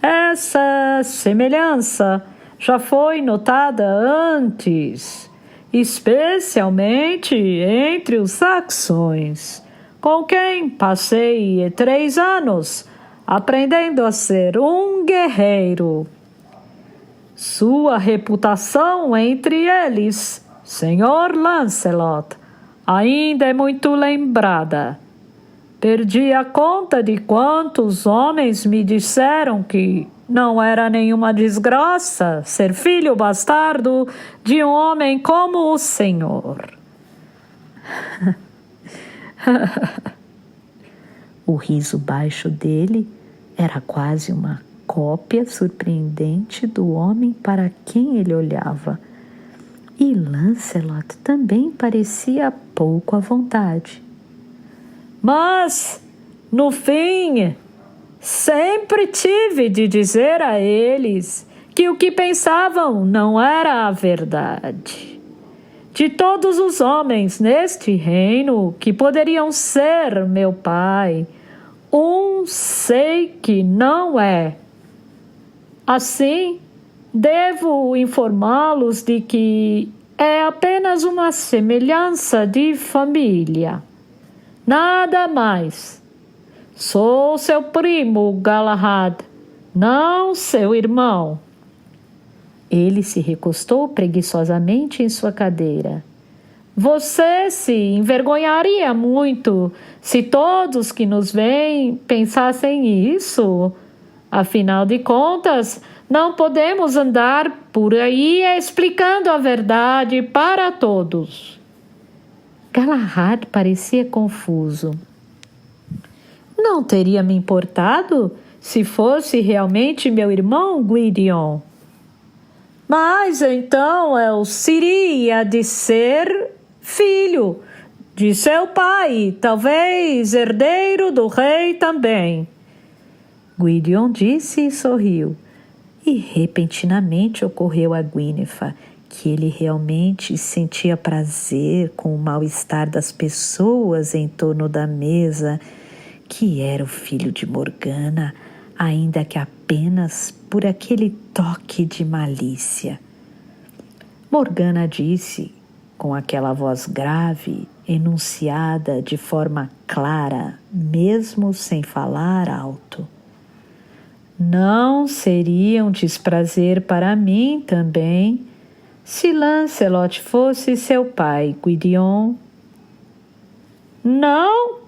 Essa semelhança já foi notada antes, especialmente entre os saxões, com quem passei 3 anos aprendendo a ser um guerreiro. Sua reputação entre eles, Senhor Lancelot, ainda é muito lembrada. Perdi a conta de quantos homens me disseram que não era nenhuma desgraça ser filho bastardo de um homem como o Senhor. O riso baixo dele era quase uma cópia surpreendente do homem para quem ele olhava. E Lancelot também parecia pouco à vontade. Mas, no fim, sempre tive de dizer a eles que o que pensavam não era a verdade. De todos os homens neste reino que poderiam ser meu pai, um sei que não é. Assim, devo informá-los de que é apenas uma semelhança de família. Nada mais. Sou seu primo, Galahad, não seu irmão. Ele se recostou preguiçosamente em sua cadeira. Você se envergonharia muito se todos que nos veem pensassem isso. Afinal de contas, não podemos andar por aí explicando a verdade para todos. Galahad parecia confuso. Não teria me importado se fosse realmente meu irmão, Gwydion. Mas então eu seria de ser filho de seu pai, talvez herdeiro do rei também. Gwydion disse e sorriu. E repentinamente ocorreu a Gwyneth que ele realmente sentia prazer com o mal-estar das pessoas em torno da mesa, que era o filho de Morgana, ainda que apenas por aquele toque de malícia. Morgana disse, com aquela voz grave, enunciada de forma clara, mesmo sem falar alto: não seria um desprazer para mim também se Lancelot fosse seu pai, Gwydion? Não,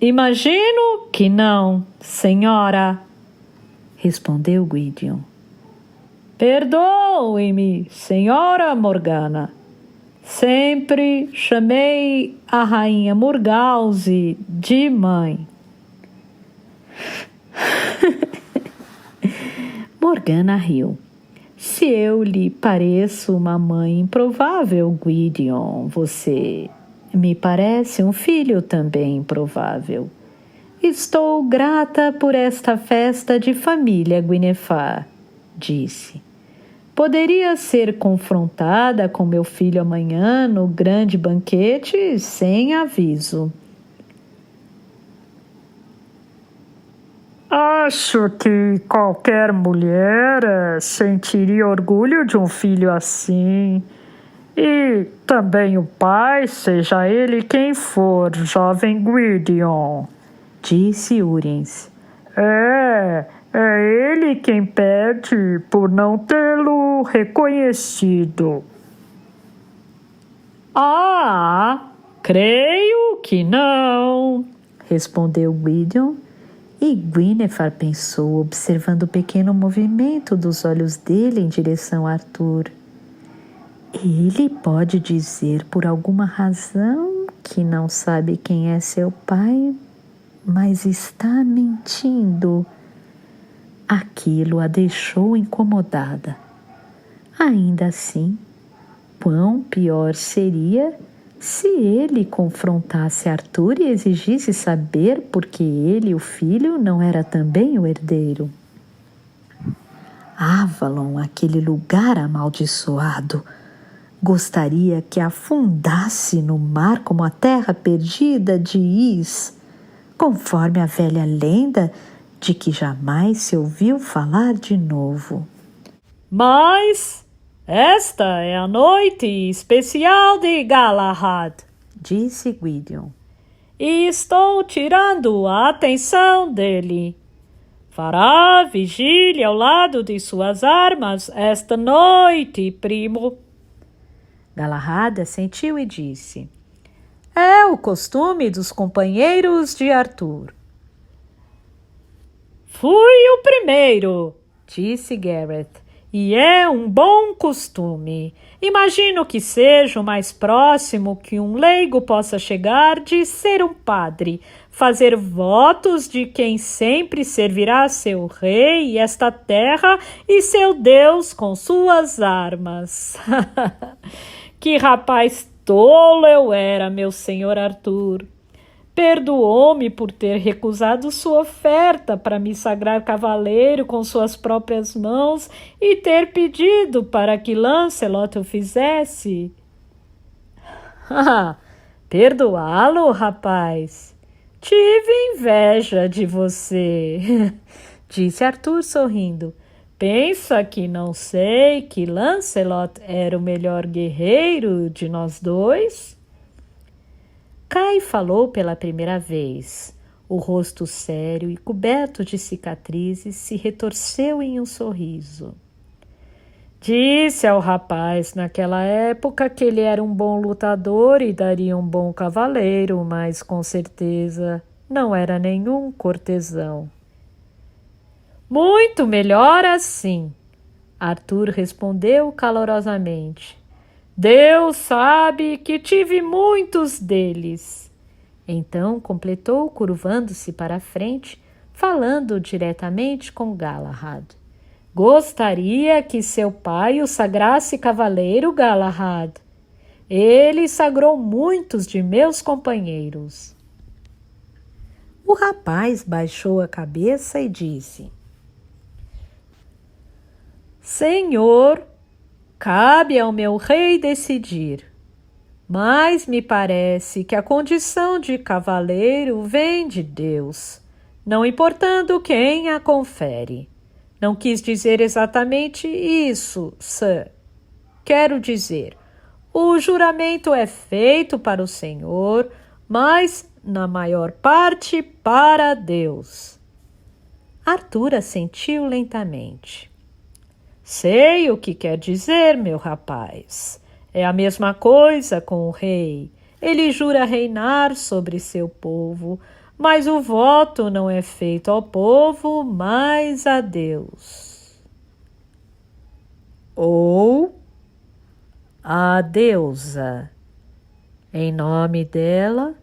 imagino que não, senhora, respondeu Gwydion. Perdoe-me, senhora Morgana. Sempre chamei a rainha Morgause de mãe. Morgana riu. Se eu lhe pareço uma mãe improvável, Gwydion, você me parece um filho também improvável. Estou grata por esta festa de família, Gwyneth, disse. Poderia ser confrontada com meu filho amanhã no grande banquete sem aviso. Acho que qualquer mulher sentiria orgulho de um filho assim. E também o pai, seja ele quem for, jovem Gwydion, disse Urins. É ele quem pede por não tê-lo reconhecido. Creio que não, respondeu Gwydion. E Gwyneth pensou, observando o pequeno movimento dos olhos dele em direção a Arthur. Ele pode dizer por alguma razão que não sabe quem é seu pai, mas está mentindo. Aquilo a deixou incomodada. Ainda assim, quão pior seria se ele confrontasse Arthur e exigisse saber por que ele, o filho, não era também o herdeiro. Avalon, aquele lugar amaldiçoado, gostaria que afundasse no mar como a terra perdida de Is, conforme a velha lenda de que jamais se ouviu falar de novo. Mas esta é a noite especial de Galahad, disse Gwydion. E estou tirando a atenção dele. Fará vigília ao lado de suas armas esta noite, primo. Galahad assentiu e disse: é o costume dos companheiros de Arthur. Fui o primeiro, disse Gareth, E é um bom costume. Imagino que seja o mais próximo que um leigo possa chegar de ser um padre, fazer votos de quem sempre servirá seu rei, esta terra e seu Deus com suas armas. Que rapaz tolo eu era, meu senhor Arthur. Perdoou-me por ter recusado sua oferta para me sagrar cavaleiro com suas próprias mãos e ter pedido para que Lancelot o fizesse. Perdoá-lo, rapaz? Tive inveja de você, disse Arthur sorrindo. Pensa que não sei que Lancelot era o melhor guerreiro de nós dois? Cai falou pela primeira vez. O rosto sério e coberto de cicatrizes se retorceu em um sorriso. Disse ao rapaz naquela época que ele era um bom lutador e daria um bom cavaleiro, mas com certeza não era nenhum cortesão. Muito melhor assim, Arthur respondeu calorosamente. Deus sabe que tive muitos deles. Então completou, curvando-se para a frente, falando diretamente com Galahad. Gostaria que seu pai o sagrasse cavaleiro, Galahad. Ele sagrou muitos de meus companheiros. O rapaz baixou a cabeça e disse: Senhor, cabe ao meu rei decidir, mas me parece que a condição de cavaleiro vem de Deus, não importando quem a confere. Não quis dizer exatamente isso, Sir. Quero dizer, o juramento é feito para o Senhor, mas, na maior parte, para Deus. Arthur assentiu lentamente. Sei o que quer dizer, meu rapaz. É a mesma coisa com o rei. Ele jura reinar sobre seu povo, mas o voto não é feito ao povo, mas a Deus. Ou à deusa, em nome dela,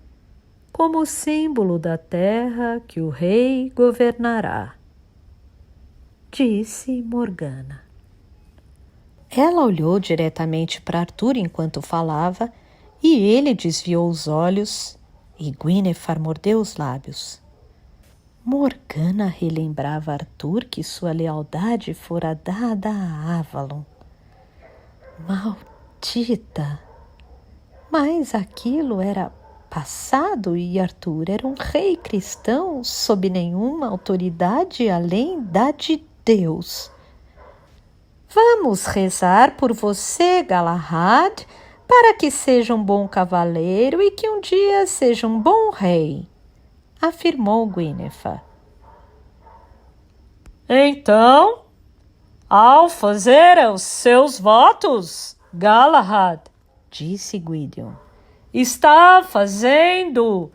como símbolo da terra que o rei governará, disse Morgana. Ela olhou diretamente para Arthur enquanto falava e ele desviou os olhos e Guinevere mordeu os lábios. Morgana relembrava a Arthur que sua lealdade fora dada a Avalon. Maldita! Mas aquilo era passado e Arthur era um rei cristão sob nenhuma autoridade além da de Deus. Vamos rezar por você, Galahad, para que seja um bom cavaleiro e que um dia seja um bom rei, afirmou Guinevere. Então, ao fazer os seus votos, Galahad, disse Gwydion, está fazendo,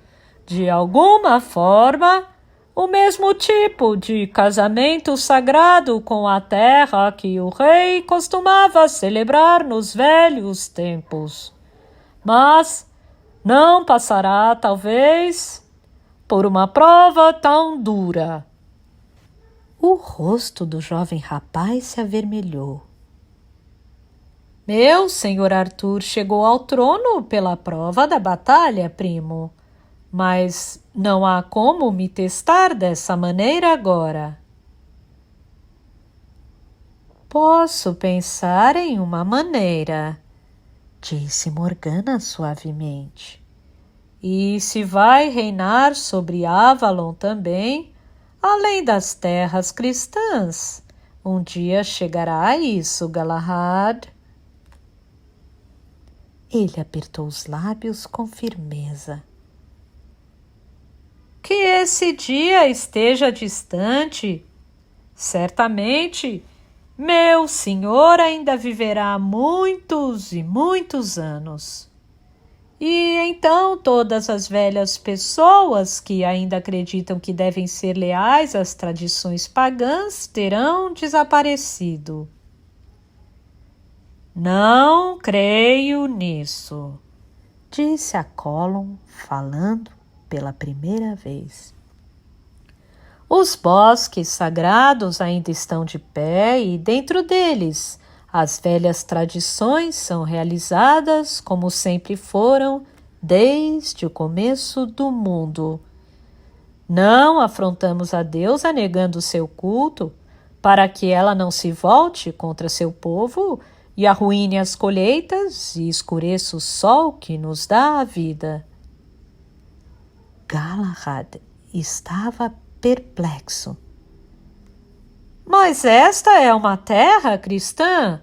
de alguma forma, o mesmo tipo de casamento sagrado com a terra que o rei costumava celebrar nos velhos tempos. Mas não passará, talvez, por uma prova tão dura. O rosto do jovem rapaz se avermelhou. Meu senhor Arthur chegou ao trono pela prova da batalha, primo. Mas não há como me testar dessa maneira agora. Posso pensar em uma maneira, disse Morgana suavemente. E se vai reinar sobre Avalon também, além das terras cristãs, um dia chegará a isso, Galahad. Ele apertou os lábios com firmeza. Que esse dia esteja distante. Certamente, meu senhor ainda viverá muitos e muitos anos. E então todas as velhas pessoas que ainda acreditam que devem ser leais às tradições pagãs terão desaparecido. Não creio nisso, disse a Colum, falando pela primeira vez. Os bosques sagrados ainda estão de pé e dentro deles as velhas tradições são realizadas como sempre foram desde o começo do mundo. Não afrontamos a deusa negando seu culto para que ela não se volte contra seu povo e arruine as colheitas e escureça o sol que nos dá a vida. Galahad estava perplexo. Mas esta é uma terra cristã?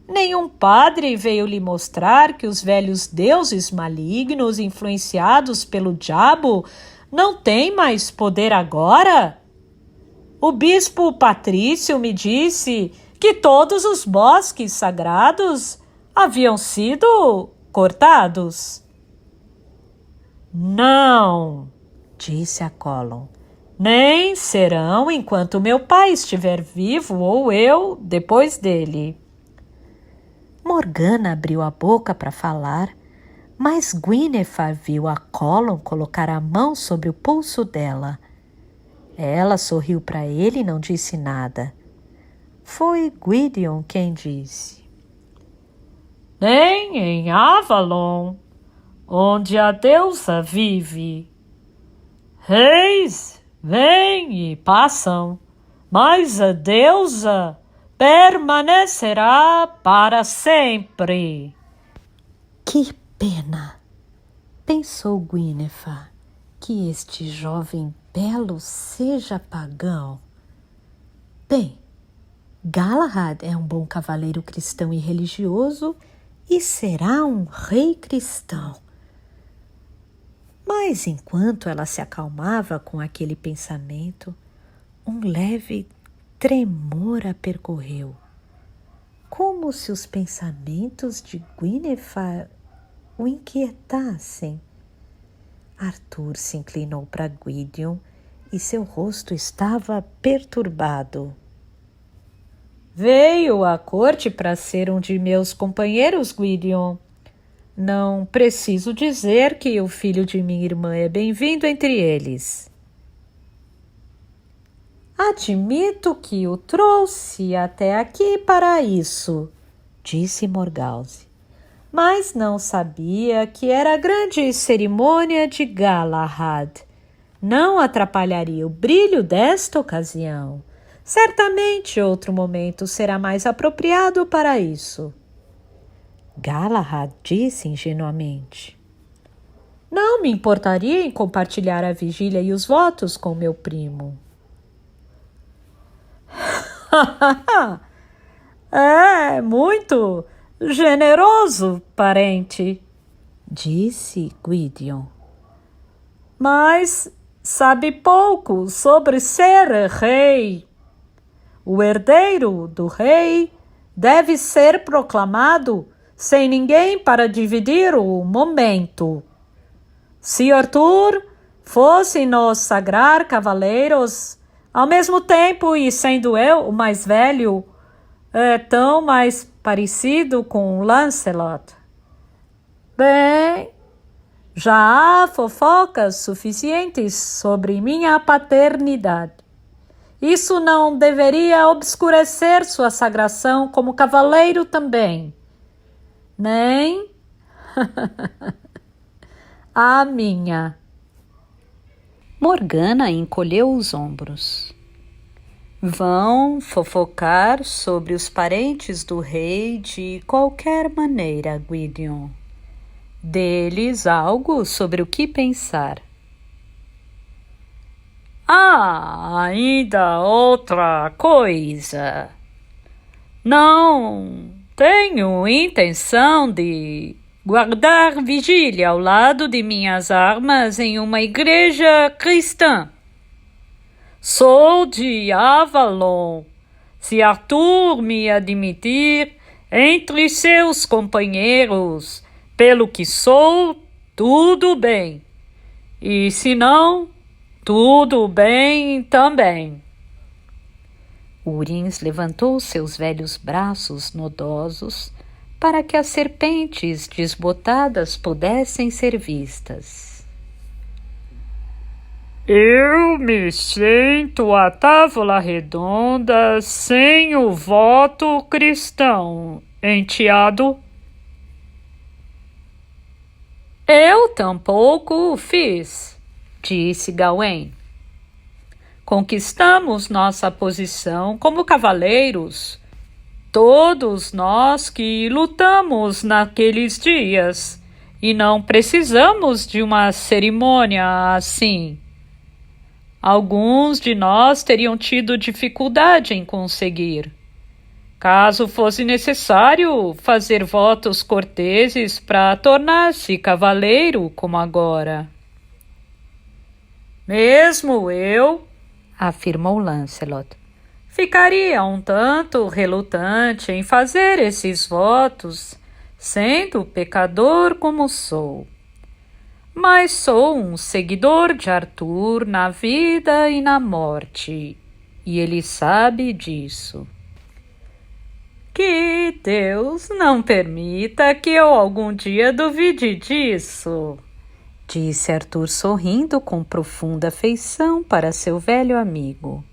Nenhum padre veio lhe mostrar que os velhos deuses malignos influenciados pelo diabo não têm mais poder agora? O bispo Patrício me disse que todos os bosques sagrados haviam sido cortados. Não, disse a Colum, nem serão enquanto meu pai estiver vivo ou eu depois dele. Morgana abriu a boca para falar, mas Guinevere viu a Colum colocar a mão sobre o pulso dela. Ela sorriu para ele e não disse nada. Foi Gwydion quem disse: nem em Avalon, onde a deusa vive. Reis vêm e passam, mas a deusa permanecerá para sempre. Que pena, pensou Guinevere, que este jovem belo seja pagão. Bem, Galahad é um bom cavaleiro cristão e religioso e será um rei cristão. Mas enquanto ela se acalmava com aquele pensamento, um leve tremor a percorreu, como se os pensamentos de Guinevere o inquietassem. Arthur se inclinou para Gwydion e seu rosto estava perturbado. Veio à corte para ser um de meus companheiros, Gwydion. Não preciso dizer que o filho de minha irmã é bem-vindo entre eles. Admito que o trouxe até aqui para isso, disse Morgause, mas não sabia que era a grande cerimônia de Galahad. Não atrapalharia o brilho desta ocasião. Certamente outro momento será mais apropriado para isso. Galahad disse ingenuamente: não me importaria em compartilhar a vigília e os votos com meu primo. É muito generoso, parente, disse Gwydion. Mas sabe pouco sobre ser rei. O herdeiro do rei deve ser proclamado sem ninguém para dividir o momento. Se Arthur fosse nos sagrar cavaleiros, ao mesmo tempo e sendo eu o mais velho, tão mais parecido com Lancelot. Bem, já há fofocas suficientes sobre minha paternidade. Isso não deveria obscurecer sua sagração como cavaleiro também. Nem a minha. Morgana encolheu os ombros. Vão fofocar sobre os parentes do rei de qualquer maneira, Gwydion. Dê-lhes algo sobre o que pensar. Há ainda outra coisa. Não tenho intenção de guardar vigília ao lado de minhas armas em uma igreja cristã. Sou de Avalon. Se Arthur me admitir entre seus companheiros, pelo que sou, tudo bem. E se não, tudo bem também. Urins levantou seus velhos braços nodosos, para que as serpentes desbotadas pudessem ser vistas. Eu me sento à távola redonda sem o voto cristão, enteado. Eu tampouco o fiz, disse Gawain. Conquistamos nossa posição como cavaleiros, todos nós que lutamos naqueles dias, e não precisamos de uma cerimônia assim. Alguns de nós teriam tido dificuldade em conseguir. Caso fosse necessário fazer votos corteses para tornar-se cavaleiro como agora. Mesmo eu, afirmou Lancelot, ficaria um tanto relutante em fazer esses votos, sendo pecador como sou. Mas sou um seguidor de Arthur na vida e na morte, e ele sabe disso. Que Deus não permita que eu algum dia duvide disso, disse Arthur sorrindo com profunda afeição para seu velho amigo.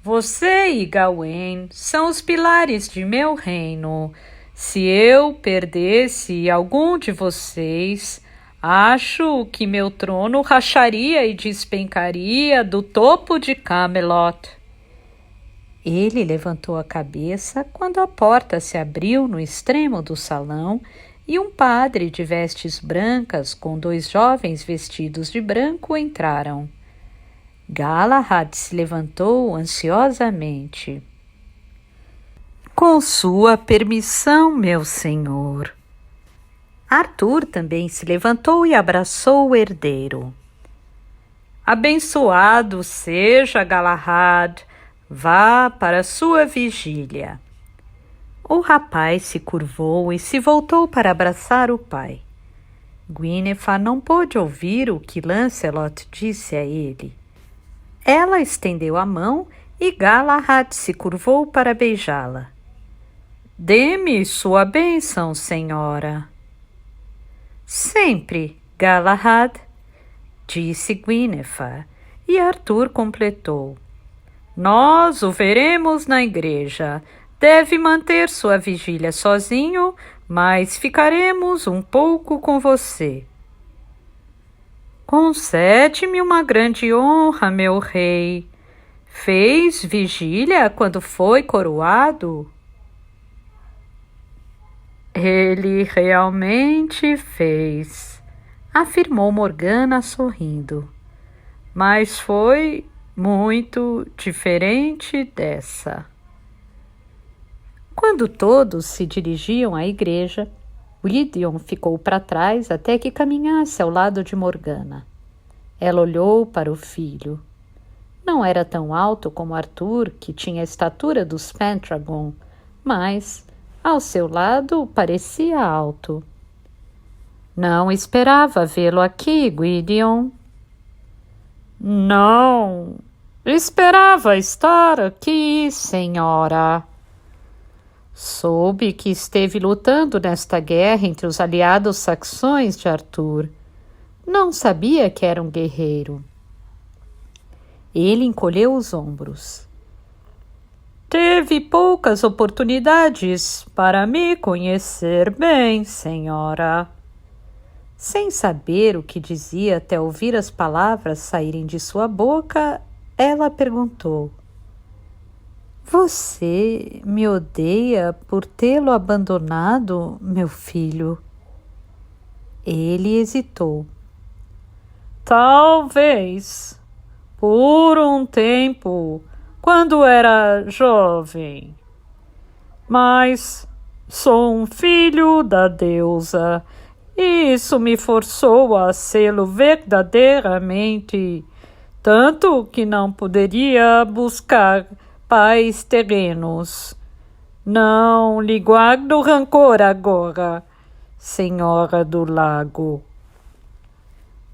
Você e Gawain são os pilares de meu reino. Se eu perdesse algum de vocês, acho que meu trono racharia e despencaria do topo de Camelot. Ele levantou a cabeça quando a porta se abriu no extremo do salão e um padre de vestes brancas com 2 jovens vestidos de branco entraram. Galahad se levantou ansiosamente. Com sua permissão, meu senhor. Arthur também se levantou e abraçou o herdeiro. Abençoado seja Galahad, vá para sua vigília. O rapaz se curvou e se voltou para abraçar o pai. Guinevere não pôde ouvir o que Lancelot disse a ele. Ela estendeu a mão e Galahad se curvou para beijá-la. Dê-me sua bênção, senhora. Sempre, Galahad, disse Guinevere, e Arthur completou. Nós o veremos na igreja. Deve manter sua vigília sozinho, mas ficaremos um pouco com você. Concede-me uma grande honra, meu rei. Fez vigília quando foi coroado? Ele realmente fez, afirmou Morgana sorrindo. Mas foi muito diferente dessa. Quando todos se dirigiam à igreja, Gwydion ficou para trás até que caminhasse ao lado de Morgana. Ela olhou para o filho. Não era tão alto como Arthur, que tinha a estatura dos Pendragon, mas, ao seu lado, parecia alto. Não esperava vê-lo aqui, Gwydion. Não, esperava estar aqui, senhora. Soube que esteve lutando nesta guerra entre os aliados saxões de Arthur. Não sabia que era um guerreiro. Ele encolheu os ombros. Teve poucas oportunidades para me conhecer bem, senhora. Sem saber o que dizia até ouvir as palavras saírem de sua boca, ela perguntou. Você me odeia por tê-lo abandonado, meu filho? Ele hesitou. Talvez, por um tempo, quando era jovem. Mas sou um filho da deusa, e isso me forçou a sê-lo verdadeiramente, tanto que não poderia buscar pais terrenos. Não lhe guardo rancor agora, senhora do lago.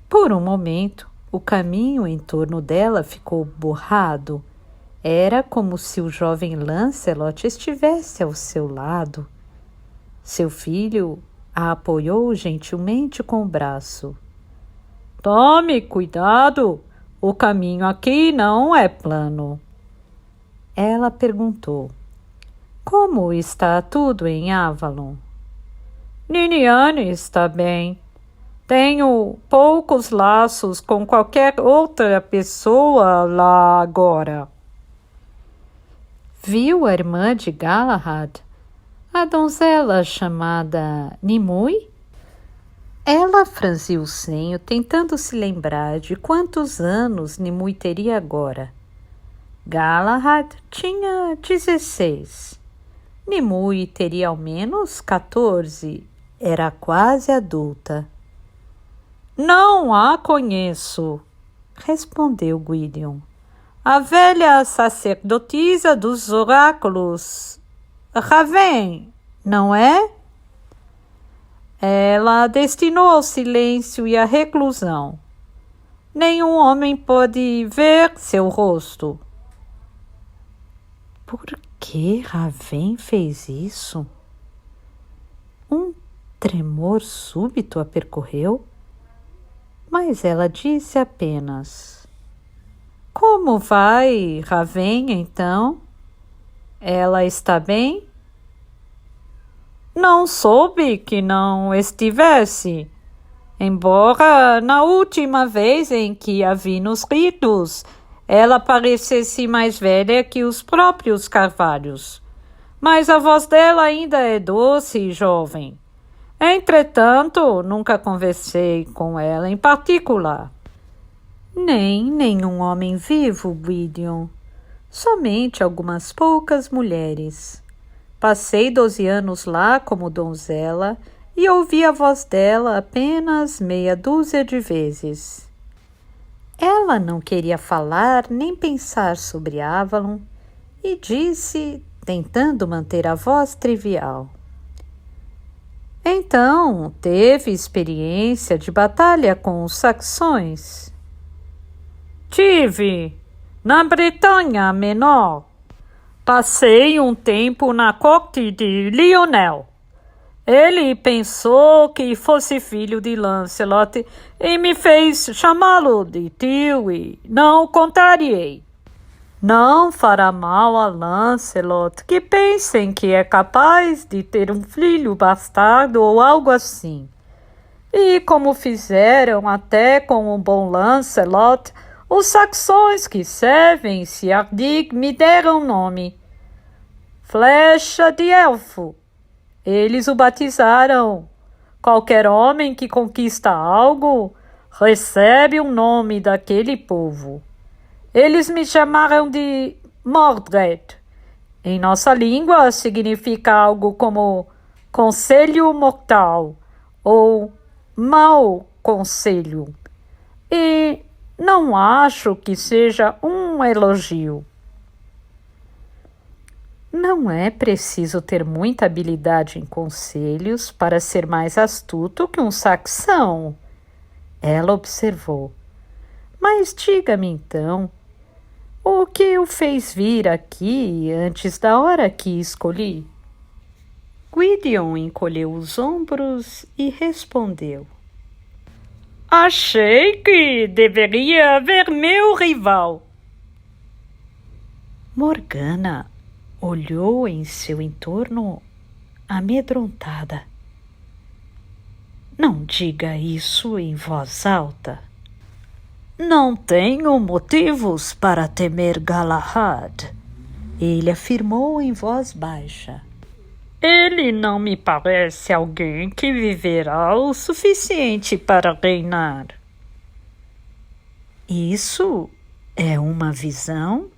Por um momento, o caminho em torno dela ficou borrado. Era como se o jovem Lancelot estivesse ao seu lado. Seu filho a apoiou gentilmente com o braço. Tome cuidado, o caminho aqui não é plano. Ela perguntou. Como está tudo em Avalon? Niniane está bem. Tenho poucos laços com qualquer outra pessoa lá agora. Viu a irmã de Galahad, a donzela chamada Nimue? Ela franziu o senho, tentando se lembrar de quantos anos Nimue teria agora. Galahad tinha 16. Nimue teria ao menos 14. Era quase adulta. Não a conheço, respondeu Gwydion. A velha sacerdotisa dos oráculos. Raven, não é? Ela destinou ao silêncio e à reclusão. Nenhum homem pode ver seu rosto. Por que Raven fez isso? Um tremor súbito a percorreu, mas ela disse apenas: Como vai, Raven, então? Ela está bem? Não soube que não estivesse, embora na última vez em que a vi nos ritos, ela parecesse mais velha que os próprios carvalhos. Mas a voz dela ainda é doce e jovem. Entretanto, nunca conversei com ela em particular. Nem nenhum homem vivo, Gwydion. Somente algumas poucas mulheres. Passei 12 anos lá como donzela e ouvi a voz dela apenas meia dúzia de vezes. Ela não queria falar nem pensar sobre Avalon e disse, tentando manter a voz trivial. Então, teve experiência de batalha com os saxões? Tive, na Bretanha Menor. Passei um tempo na corte de Lionel. Ele pensou que fosse filho de Lancelot e me fez chamá-lo de tio e não o contrariei. Não fará mal a Lancelot que pensem que é capaz de ter um filho bastardo ou algo assim. E como fizeram até com o bom Lancelot, os saxões que servem Siardig me deram nome. Flecha de Elfo. Eles o batizaram. Qualquer homem que conquista algo recebe um nome daquele povo. Eles me chamaram de Mordred. Em nossa língua significa algo como conselho mortal ou mau conselho. E não acho que seja um elogio. Não é preciso ter muita habilidade em conselhos para ser mais astuto que um saxão, ela observou. Mas diga-me então, o que o fez vir aqui antes da hora que escolhi? Gwydion encolheu os ombros e respondeu. Achei que deveria ver meu rival. Morgana olhou em seu entorno amedrontada. Não diga isso em voz alta. Não tenho motivos para temer Galahad, ele afirmou em voz baixa. Ele não me parece alguém que viverá o suficiente para reinar. Isso é uma visão?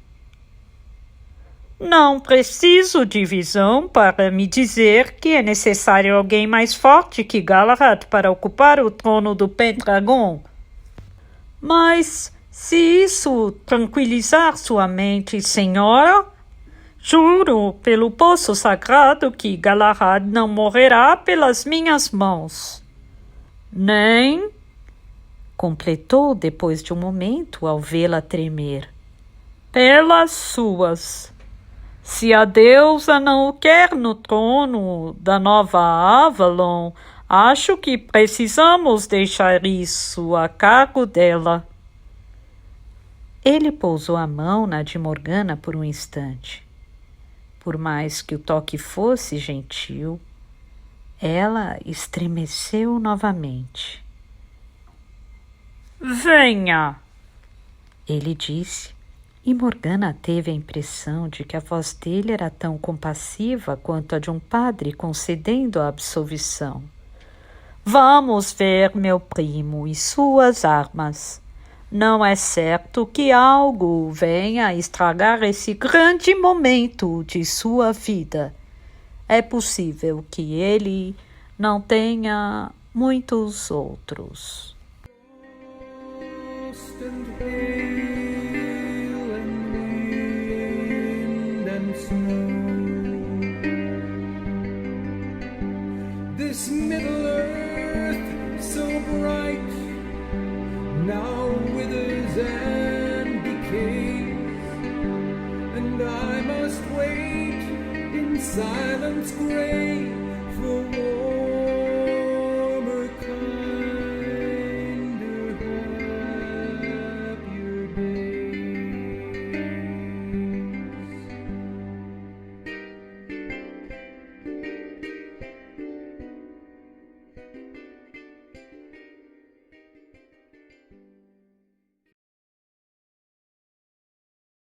Não preciso de visão para me dizer que é necessário alguém mais forte que Galahad para ocupar o trono do Pendragon. Mas, se isso tranquilizar sua mente, senhora, juro pelo poço sagrado que Galahad não morrerá pelas minhas mãos. Nem, completou depois de um momento ao vê-la tremer, pelas suas. Se a deusa não o quer no trono da nova Avalon, acho que precisamos deixar isso a cargo dela. Ele pousou a mão na de Morgana por um instante. Por mais que o toque fosse gentil, ela estremeceu novamente. Venha! Ele disse, e Morgana teve a impressão de que a voz dele era tão compassiva quanto a de um padre concedendo a absolvição. Vamos ver meu primo e suas armas. Não é certo que algo venha a estragar esse grande momento de sua vida. É possível que ele não tenha muitos outros. Frost and hail and wind and snow. This Middle Earth so bright now withers and decays, and I must wait in silence grey